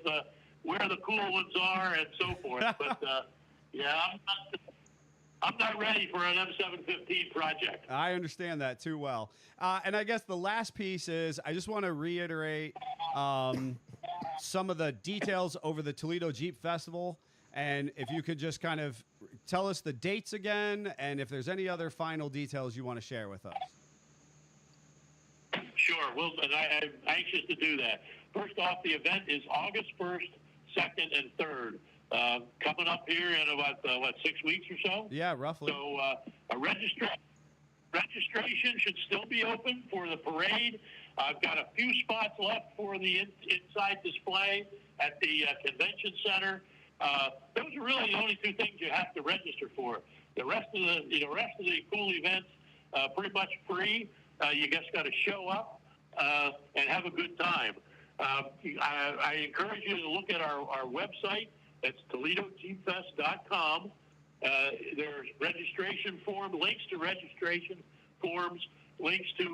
where the cool ones are and so forth. But yeah, I'm not ready for an M715 project. I understand that too well. And I guess the last piece is I just want to reiterate some of the details over the Toledo Jeep Festival. And if you could just kind of tell us the dates again, and if there's any other final details you want to share with us. Sure. Well, and I'm anxious to do that. First off, the event is August 1st, 2nd, and 3rd. Coming up here in about 6 weeks or so. Yeah, roughly. So registration should still be open for the parade. I've got a few spots left for the inside display at the convention center. Those are really the only two things you have to register for. The rest of the cool events pretty much free. You just got to show up and have a good time. I encourage you to look at our website. It's ToledoJeepFest.com. There's registration form, links to registration forms, links to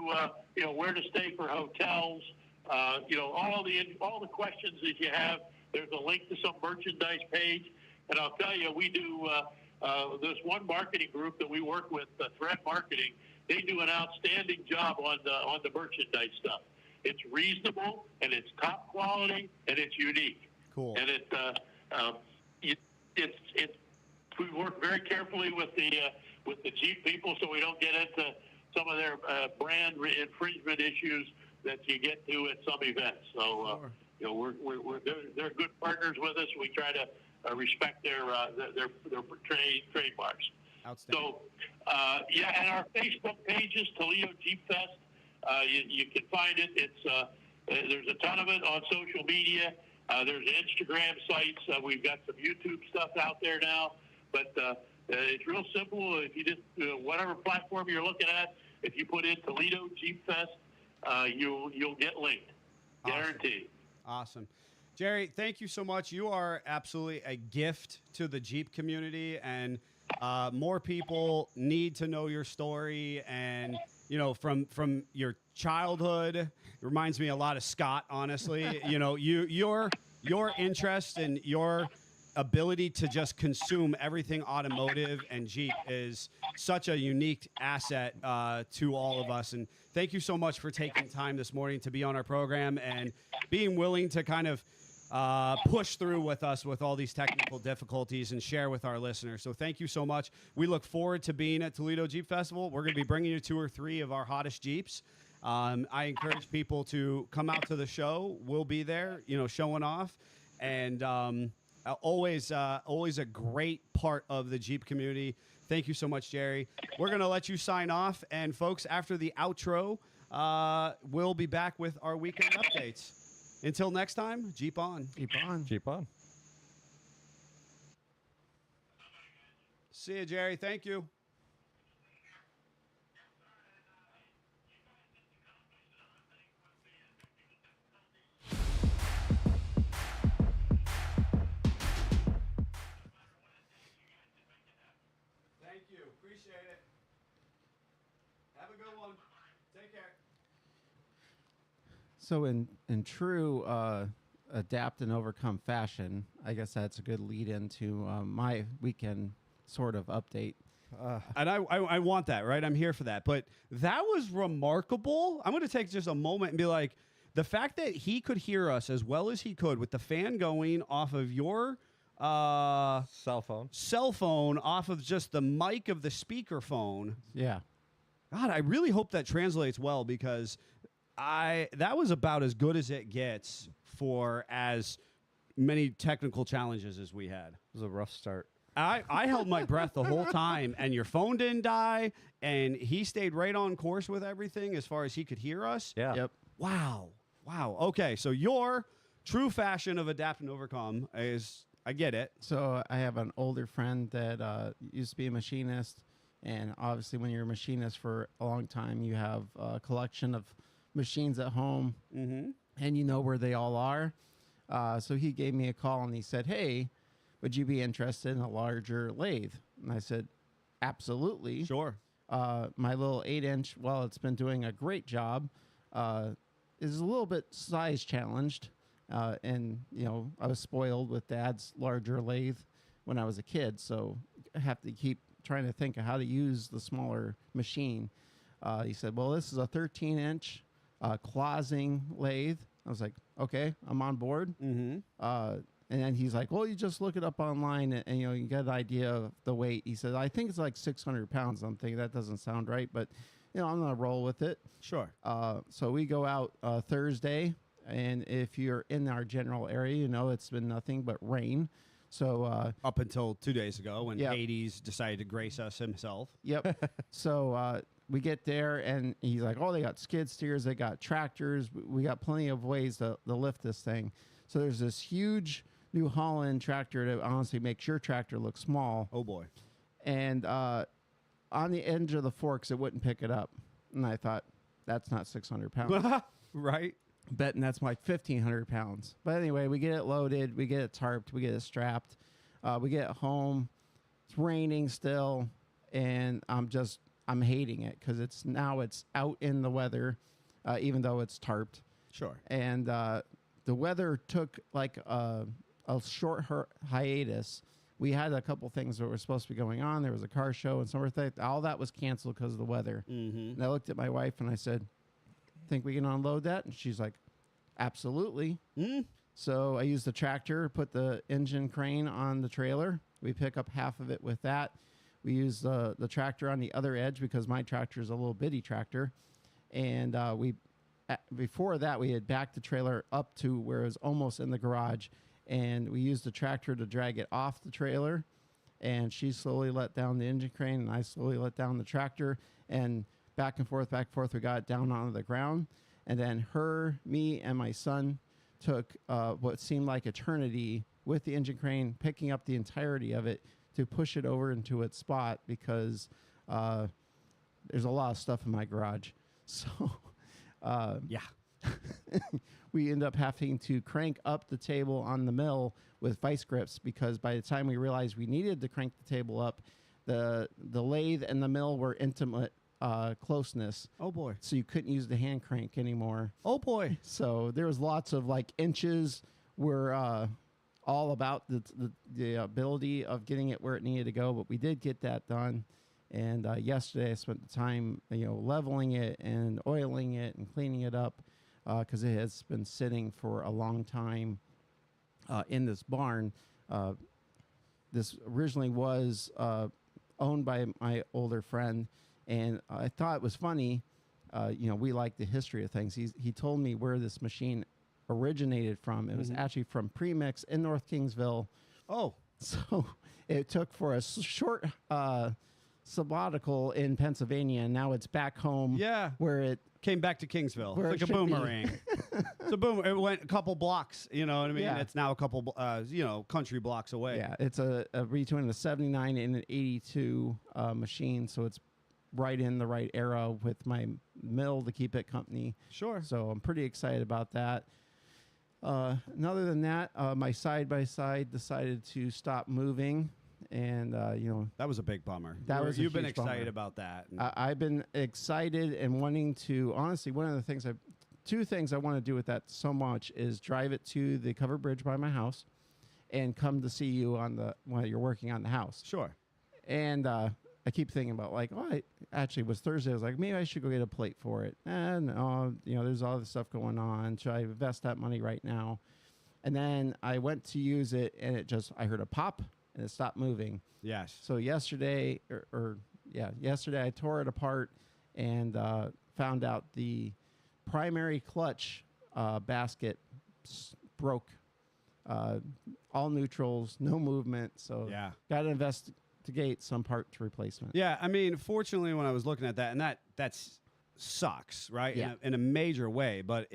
where to stay for hotels. All the questions that you have. There's a link to some merchandise page, and I'll tell you, we do this one marketing group that we work with, Threat Marketing. They do an outstanding job on the merchandise stuff. It's reasonable and it's top quality and it's unique. Cool. And we work very carefully with the Jeep people so we don't get into some of their brand infringement issues that you get to at some events. So they're good partners with us. We try to respect their trademarks. Outstanding. So and our Facebook page is Toledo Jeep Fest. You can find it. It's there's a ton of it on social media. There's Instagram sites. We've got some YouTube stuff out there now. But it's real simple. If you just whatever platform you're looking at, if you put in Toledo Jeep Fest, you'll get linked. Guaranteed. Awesome. Jerry, thank you so much. You are absolutely a gift to the Jeep community, and more people need to know your story. And from your childhood, it reminds me a lot of Scott. Honestly, your interest and your ability to just consume everything automotive and Jeep is such a unique asset to all of us. And thank you so much for taking time this morning to be on our program and being willing to kind of push through with us with all these technical difficulties and share with our listeners. So thank you so much. We look forward to being at Toledo Jeep Festival. We're going to be bringing you 2 or 3 of our hottest Jeeps. I encourage people to come out to the show. We'll be there, showing off. And always a great part of the Jeep community. Thank you so much, Jerry. We're going to let you sign off. And, folks, after the outro, we'll be back with our weekend updates. Until next time, Jeep on. Keep on. Jeep on. See you, Jerry. Thank you. Thank you. Appreciate it. Have a good one. Take care. So in true adapt and overcome fashion, I guess that's a good lead into my weekend sort of update. And I want that, right? I'm here for that. But that was remarkable. I'm going to take just a moment and be like, the fact that he could hear us as well as he could with the fan going off of your Cell phone off of just the mic of the speakerphone. Yeah. God, I really hope that translates well, because that was about as good as it gets for as many technical challenges as we had. It was a rough start. I held my breath the whole time, and your phone didn't die, and he stayed right on course with everything as far as he could hear us. Yeah. Yep. Wow. Okay, so your true fashion of adapt and overcome is, I get it. So I have an older friend that used to be a machinist, and obviously when you're a machinist for a long time, you have a collection of machines at home, and you know where they all are. So he gave me a call, and he said, "Hey, would you be interested in a larger lathe?" And I said, "Absolutely." Sure. My little 8-inch, well, it's been doing a great job, is a little bit size challenged. And, you know, I was spoiled with Dad's larger lathe when I was a kid, so I have to keep trying to think of how to use the smaller machine. He said, "Well, this is a 13-inch closing lathe." I was like, "Okay, I'm on board." And then he's like, "Well, you just look it up online and you know, you get an idea of the weight." He said, "I think it's like 600 pounds. I'm thinking that doesn't sound right, but you know, I'm going to roll with it." Sure. So we go out Thursday, and if you're in our general area, you know, it's been nothing but rain. So Up until 2 days ago when Yeah. Hades decided to grace us himself. yep. So we get there, and he's like, "Oh, they got skid steers, they got tractors. We got plenty of ways to lift this thing." So there's this huge New Holland tractor to honestly make your tractor look small. Oh, boy. And on the edge of the forks, it wouldn't pick it up. And I thought, that's not 600 pounds. Right? Betting that's like 1,500 pounds. But anyway, we get it loaded, we get it tarped, we get it strapped. We get it home. It's raining still, and I'm hating it because it's out in the weather, even though it's tarped. Sure. And the weather took like a short hiatus. We had a couple things that were supposed to be going on. There was a car show and some things. All that was canceled because of the weather. And I looked at my wife and I said, "Think we can unload that?" And she's like, "Absolutely." So I used the tractor, put the engine crane on the trailer. We pick up half of it with that. We use the tractor on the other edge because my tractor is a little bitty tractor. And before that, we had backed the trailer up to where it was almost in the garage. And we used the tractor to drag it off the trailer. And she slowly let down the engine crane, and I slowly let down the tractor. And back and forth, we got it down onto the ground. And then me, and my son took what seemed like eternity with the engine crane, picking up the entirety of it to push it over into its spot because there's a lot of stuff in my garage. So Yeah. we end up having to crank up the table on the mill with vice grips because by the time we realized we needed to crank the table up, the lathe and the mill were intimate closeness. Oh, boy. So you couldn't use the hand crank anymore. Oh, boy. So there was lots of like inches were all about the ability of getting it where it needed to go, but we did get that done. And yesterday I spent the time, leveling it and oiling it and cleaning it up because it has been sitting for a long time in this barn. This originally was owned by my older friend, and I thought it was funny. We like the history of things. He told me where this machine originated from. It was actually from Premix in North Kingsville. Oh. So it took for a short sabbatical in Pennsylvania, and now it's back home. Yeah. Where it Came back to Kingsville. Where It's it like a should be. boomerang. It's a boom. It went a couple blocks, you know what I mean? Yeah. It's now a couple, country blocks away. Yeah, it's a between a 79 and an 82 machine, so it's right in the right era with my mill to keep it company. Sure. So I'm pretty excited about that. And other than that, my side-by-side decided to stop moving, and That was a big bummer. You've been huge excited bummer. about that. I've been excited and wanting to. Honestly, one of the things I've two things I want to do with that so much is drive it to the covered bridge by my house, and come to see you while you're working on the house. Sure. And I keep thinking about like, oh, actually it was Thursday. I was like, maybe I should go get a plate for it. And there's all this stuff going on. Should I invest that money right now? And then I went to use it, and I heard a pop, and it stopped moving. Yes. So yesterday, yesterday I tore it apart and found out the primary clutch basket broke. All neutrals, no movement. So Yeah. got to investigate some part replacement. Yeah, I mean, fortunately, when I was looking at that, and that sucks, right? Yeah. In a major way, but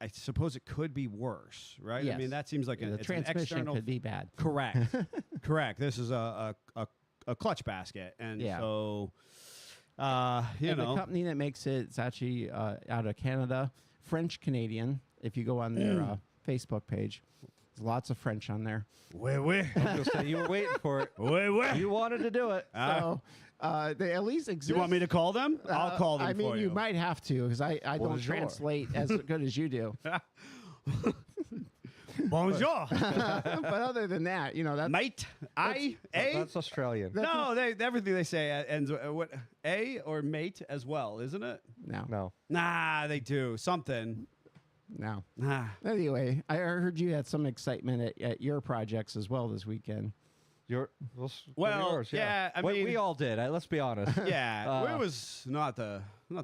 I suppose it could be worse, right? I Yes. mean, that seems like The it's an transmission external. could be bad. Correct, correct. This is a clutch basket, and Yeah. so you And know, the company that makes it's actually out of Canada, French Canadian. If you go on their Facebook page, there's lots of French on there. wait, I was gonna say, you were waiting for it. wait. You wanted to do it. So they at least Do exist. you want me to call them? I'll call them I mean, for you might have to because I don't Bonjour. translate as good as you do. Bonjour, But other than that, that's mate. That's Australian. No, everything they say ends what a or mate as well, isn't it? no. No. Nah, they do something. No. Nah. Anyway, I heard you had some excitement at your projects as well this weekend. Well, yours, yeah, I we, mean- we all did. Let's be honest. Yeah, it was not the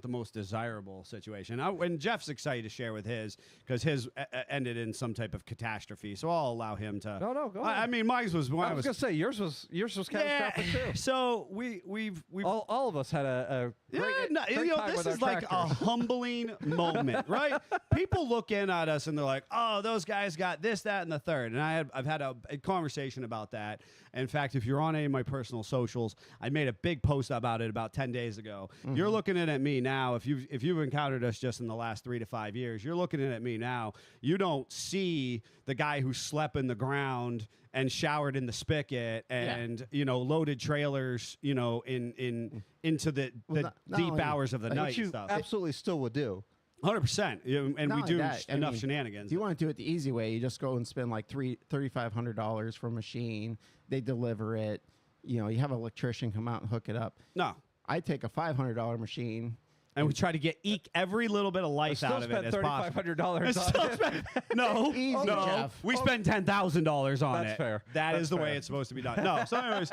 most desirable situation. And Jeff's excited to share with his because his ended in some type of catastrophe. So I'll allow him to. No, go I ahead. mean, mine was when I was gonna say yours was catastrophic too. So we've All of us had a great, great time this with is our like a tractors. humbling moment, right? People look in at us and they're like, "Oh, those guys got this, that, and the third." And I've had a conversation about that. In fact, if you're on any of my personal socials, I made a big post about it about 10 days ago. You're looking in at me now. If you've encountered us just in the last 3 to 5 years, you're looking in at me now. You don't see the guy who slept in the ground and showered in the spigot and loaded trailers into the not deep only- hours of the Which night you stuff. absolutely still would do. 100%, and Not we only do that, I enough mean, shenanigans. If you want to do it the easy way, you just go and spend like $3,500 for a machine. They deliver it. You have an electrician come out and hook it up. No, I take a $500 machine. and we try to eke every little bit of life Still out of it spent as possible. $3,500 on Still it. spend- no, Easy, no, Jeff. we spend $10,000 on That's it. fair. That is That's the way fair. it's supposed to be done. No, so anyways,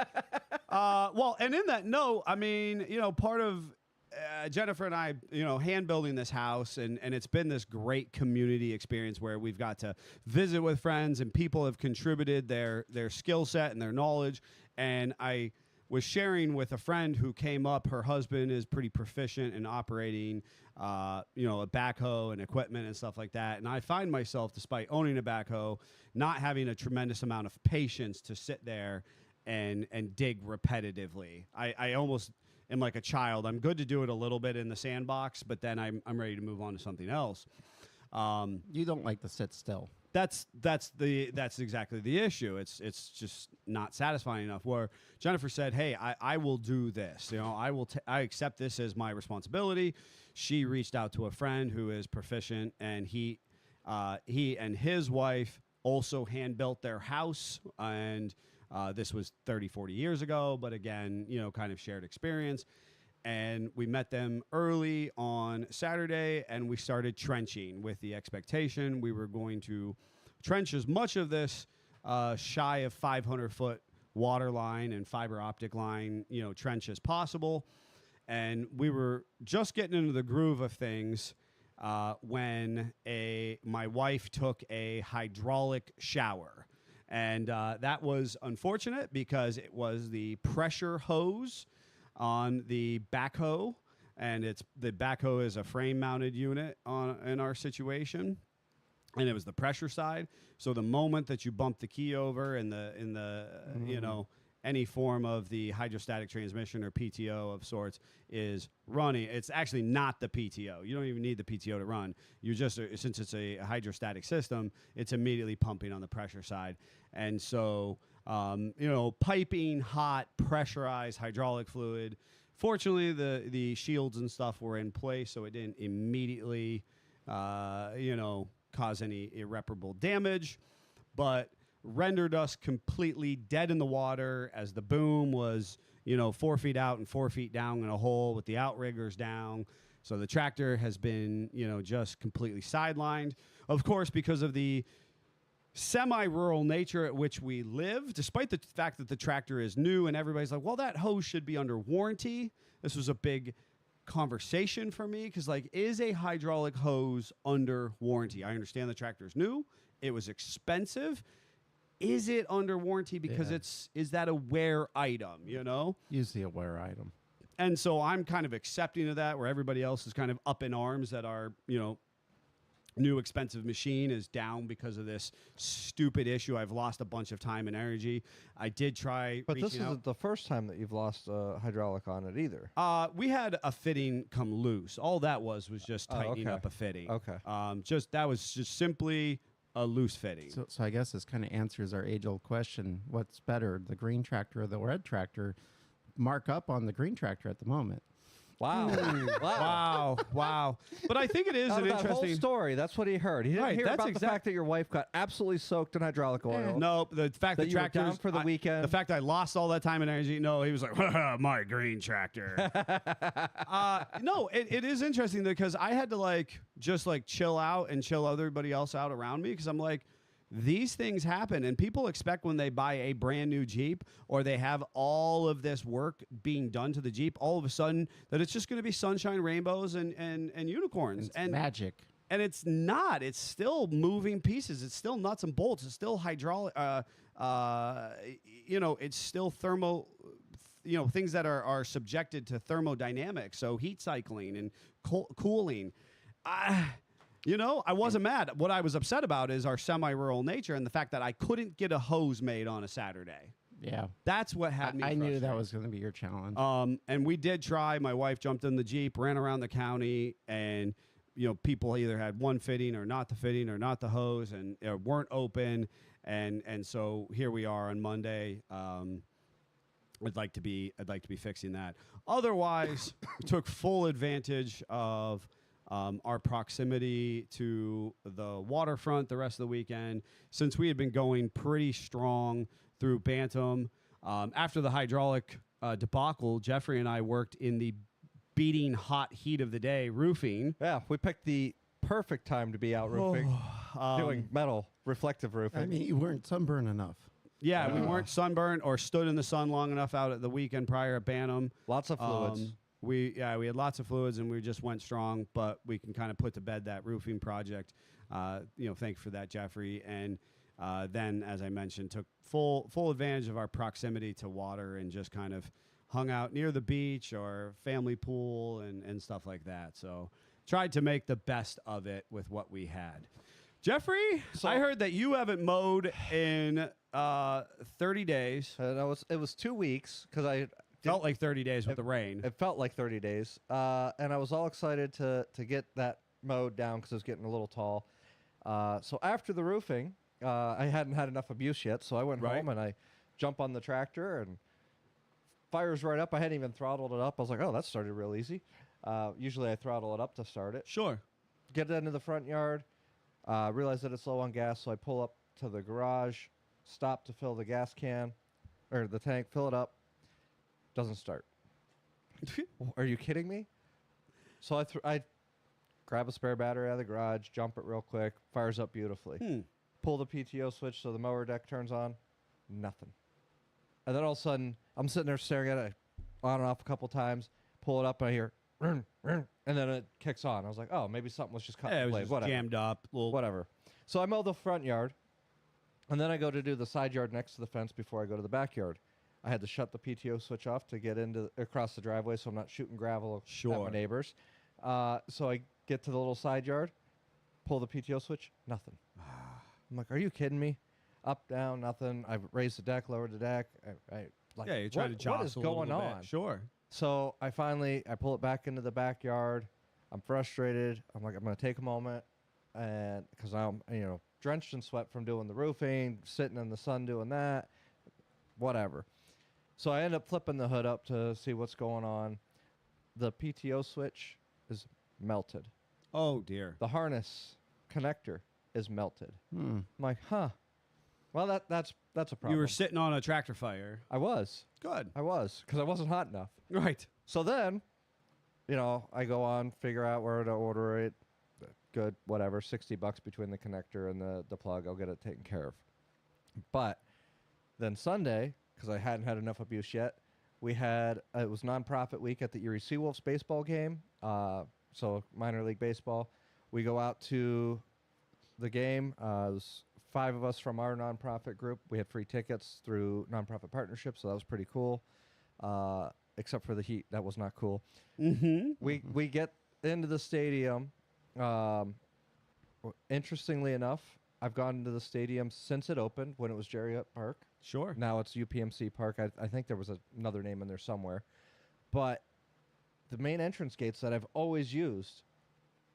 well, and in that note, I mean, part of Jennifer and I, hand building this house, and it's been this great community experience where we've got to visit with friends, and people have contributed their skill set and their knowledge, and I was sharing with a friend who came up. Her husband is pretty proficient in operating, a backhoe and equipment and stuff like that. And I find myself, despite owning a backhoe, not having a tremendous amount of patience to sit there and dig repetitively. I almost am like a child. I'm good to do it a little bit in the sandbox, but then I'm ready to move on to something else. You don't like to sit still. That's exactly the issue. It's just not satisfying enough. Where Jennifer said, "Hey, I will do this. I accept this as my responsibility." She reached out to a friend who is proficient, and he and his wife also hand built their house, and this was 30, 40 years ago. But again, kind of shared experience. And we met them early on Saturday, and we started trenching with the expectation we were going to trench as much of this shy of 500-foot water line and fiber optic line, trench as possible. And we were just getting into the groove of things when my wife took a hydraulic shower. And that was unfortunate because it was the pressure hose on the backhoe, and the backhoe is a frame-mounted unit in our situation, and it was the pressure side. So the moment that you bump the key over in the any form of the hydrostatic transmission or PTO of sorts is running, it's actually not the PTO. You don't even need the PTO to run. You just, since it's a hydrostatic system, it's immediately pumping on the pressure side, and so. Piping hot, pressurized hydraulic fluid. Fortunately, the shields and stuff were in place, so it didn't immediately cause any irreparable damage, but rendered us completely dead in the water as the boom was, 4 feet out and 4 feet down in a hole with the outriggers down. So the tractor has been, just completely sidelined. Of course, because of the semi-rural nature at which we live, despite the fact that the tractor is new and everybody's like, well, that hose should be under warranty. This was a big conversation for me because, is a hydraulic hose under warranty? I understand the tractor is new. It was expensive. Is it under warranty because is that a wear item, Usually a wear item. And so I'm kind of accepting of that, where everybody else is kind of up in arms that our, new expensive machine is down because of this stupid issue. I've lost a bunch of time and energy. I did try But this reaching out. isn't the first time that you've lost hydraulic on it either. We had a fitting come loose. All that was just tightening okay. up a fitting. Okay. That was just simply a loose fitting. So I guess this kind of answers our age-old question: what's better, the green tractor or the red tractor? Mark up on the green tractor at the moment. Wow. Wow. But I think it is Out an of that interesting whole story. That's what he heard. He didn't Right, hear that's about the exact- fact that your wife got absolutely soaked in hydraulic oil. No, the fact That that you were down tractors for the weekend? The fact I lost all that time and energy. No, he was like, my green tractor. No, it is interesting because I had to just chill out and chill everybody else out around me because I'm like, these things happen and people expect when they buy a brand new Jeep or they have all of this work being done to the Jeep, all of a sudden that it's just going to be sunshine, rainbows, and unicorns. It's magic. And it's not. It's still moving pieces. It's still nuts and bolts. It's still hydraulic. It's still thermo. Things that are subjected to thermodynamics. So heat cycling and cooling. I wasn't mad. What I was upset about is our semi-rural nature and the fact that I couldn't get a hose made on a Saturday. Yeah. That's what had me I knew that frustrated. was going to be your challenge. And we did try. My wife jumped in the Jeep, ran around the county, and people either had one fitting or not the hose, and weren't open. And so here we are on Monday. I'd like to be fixing that. Otherwise, we took full advantage of our proximity to the waterfront the rest of the weekend, since we had been going pretty strong through Bantam. After the hydraulic debacle, Jeffrey and I worked in the beating hot heat of the day roofing. Yeah, we picked the perfect time to be out roofing, doing metal reflective roofing. I mean, you weren't sunburned enough. Yeah, we weren't sunburned or stood in the sun long enough out at the weekend prior at Bantam. Lots of fluids. We had lots of fluids and we just went strong, but we can kind of put to bed that roofing project. Thank you for that, Jeffrey. And then, as I mentioned, took full advantage of our proximity to water and just kind of hung out near the beach or family pool and stuff like that. So tried to make the best of it with what we had. Jeffrey, I heard that you haven't mowed in 30 days. It was 2 weeks because I Felt like 30 days with the rain. It felt like 30 days. And I was all excited to get that mowed down because it was getting a little tall. So after the roofing, I hadn't had enough abuse yet. So I went home and I jumped on the tractor and fires right up. I hadn't even throttled it up. I was like, oh, that started real easy. Usually I throttle it up to start it. Sure. Get it into the front yard. Realize that it's low on gas. So I pull up to the garage, stop to fill the gas can or the tank, fill it up. Doesn't start. Are you kidding me? So I grab a spare battery out of the garage, jump it real quick, fires up beautifully. Pull the PTO switch so the mower deck turns on. Nothing. And then all of a sudden, I'm sitting there staring at it on and off a couple times, pull it up, and I hear, and then it kicks on. I was like, oh, maybe something was just cutting Yeah, it the was blade. just Whatever. jammed up. Whatever. So I mow the front yard, and then I go to do the side yard next to the fence before I go to the backyard. I had to shut the PTO switch off to get across the driveway so I'm not shooting gravel at my neighbors. So I get to the little side yard, pull the PTO switch, nothing. I'm like, are you kidding me? Up, down, nothing. I've raised the deck, lowered the deck. You're trying to jostle what is a little going bit. on? Sure. So I pull it back into the backyard. I'm frustrated. I'm like, I'm going to take a moment, and because I'm drenched in sweat from doing the roofing, sitting in the sun doing that, whatever. So I end up flipping the hood up to see what's going on. The PTO switch is melted. Oh dear. The harness connector is melted. Hmm. I'm like, huh. Well, that's a problem. You were sitting on a tractor fire. I was. Good. I was, because I wasn't hot enough. Right. So then, I go on, figure out where to order it. Good, whatever, $60 between the connector and the plug. I'll get it taken care of. But then Sunday, because I hadn't had enough abuse yet, we had, it was nonprofit week at the Erie Seawolves baseball game. So minor league baseball. We go out to the game. It was 5 of us from our nonprofit group. We had free tickets through nonprofit partnership, so that was pretty cool. Except for the heat, that was not cool. Mm-hmm. We get into the stadium. Interestingly enough, I've gone into the stadium since it opened when it was Jarriott Park. Sure. Now it's UPMC Park. I think there was another name in there somewhere. But the main entrance gates that I've always used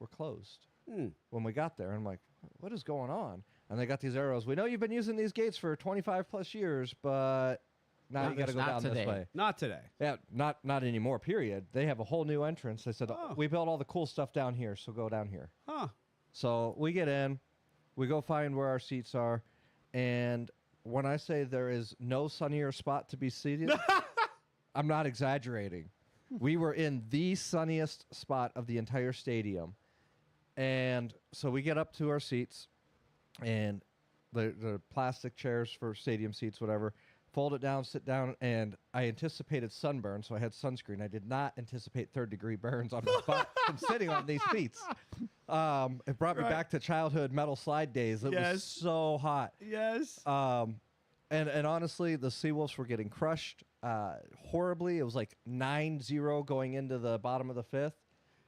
were closed when we got there. I'm like, what is going on? And they got these arrows. We know you've been using these gates for 25 plus years, but now you got to go down this way. Not today. Yeah, not anymore, period. They have a whole new entrance. They said, Oh. we built all the cool stuff down here, so go down here. Huh. So we get in, we go find where our seats are, and when I say there is no sunnier spot to be seated, I'm not exaggerating. We were in the sunniest spot of the entire stadium. And so we get up to our seats, and the plastic chairs for stadium seats, whatever, fold it down, sit down, and I anticipated sunburn, so I had sunscreen. I did not anticipate third-degree burns on my butt from sitting on these seats. It brought me back to childhood metal slide days. It was so hot. Yes. And honestly, the Seawolves were getting crushed horribly. It was like 9-0 going into the bottom of the 5th.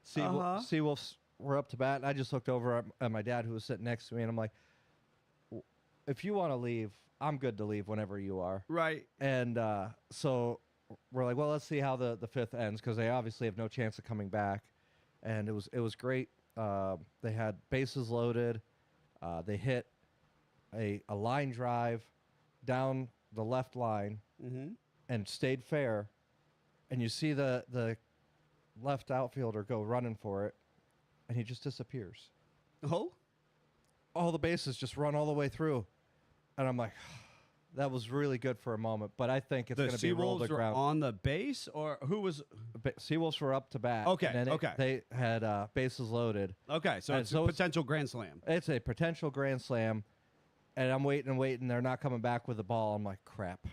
Seawolves were up to bat, and I just looked over at my dad, who was sitting next to me, and I'm like, if you want to leave, I'm good to leave whenever you are. Right. And so we're like, well, let's see how the 5th ends, because they obviously have no chance of coming back. And it was great. They had bases loaded. They hit a line drive down the left line and stayed fair. And you see the left outfielder go running for it, and he just disappears. Oh? All the bases just run all the way through. And I'm like, that was really good for a moment, but I think it's going to be rolled to Seawolves were ground. on the base, or who was? Seawolves were up to bat. Okay, and then okay. They had bases loaded. Okay, so And it's so a it's- potential grand slam. It's a potential grand slam, and I'm waiting. They're not coming back with the ball. I'm like, crap.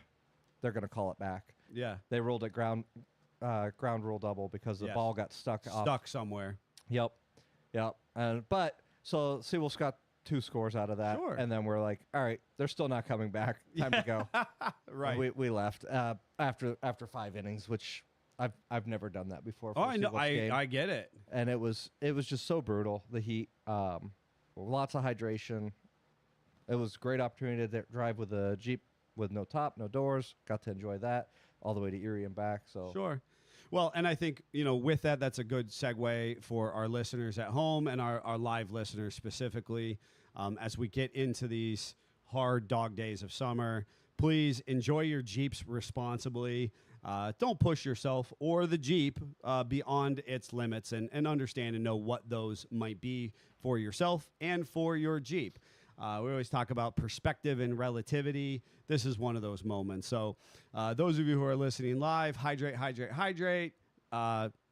They're going to call it back. Yeah. They ruled it ground rule double because the Yes. ball got stuck off. Stuck somewhere. Yep. But so Seawolves got 2 scores out of that, Sure. and then we're like, all right, they're still not coming back. Time to go. Right. And we left after 5 innings, which I've never done that before. For Oh, a I know. Seawolves game. I get it. And it was just so brutal. The heat, lots of hydration. It was a great opportunity to drive with a Jeep with no top, no doors. Got to enjoy that all the way to Erie and back. So Sure. Well, and I think, with that, that's a good segue for our listeners at home and our live listeners specifically. As we get into these hard dog days of summer, please enjoy your Jeeps responsibly. Don't push yourself or the Jeep beyond its limits, and understand and know what those might be for yourself and for your Jeep. We always talk about perspective and relativity. This is one of those moments. So those of you who are listening live, hydrate, hydrate, hydrate.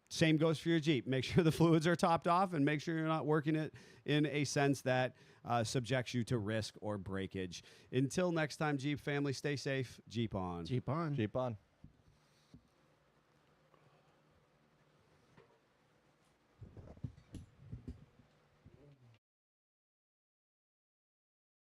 Same goes for your Jeep. Make sure the fluids are topped off, and make sure you're not working it in a sense that subjects you to risk or breakage. Until next time, Jeep family, stay safe. Jeep on. Jeep on. Jeep on.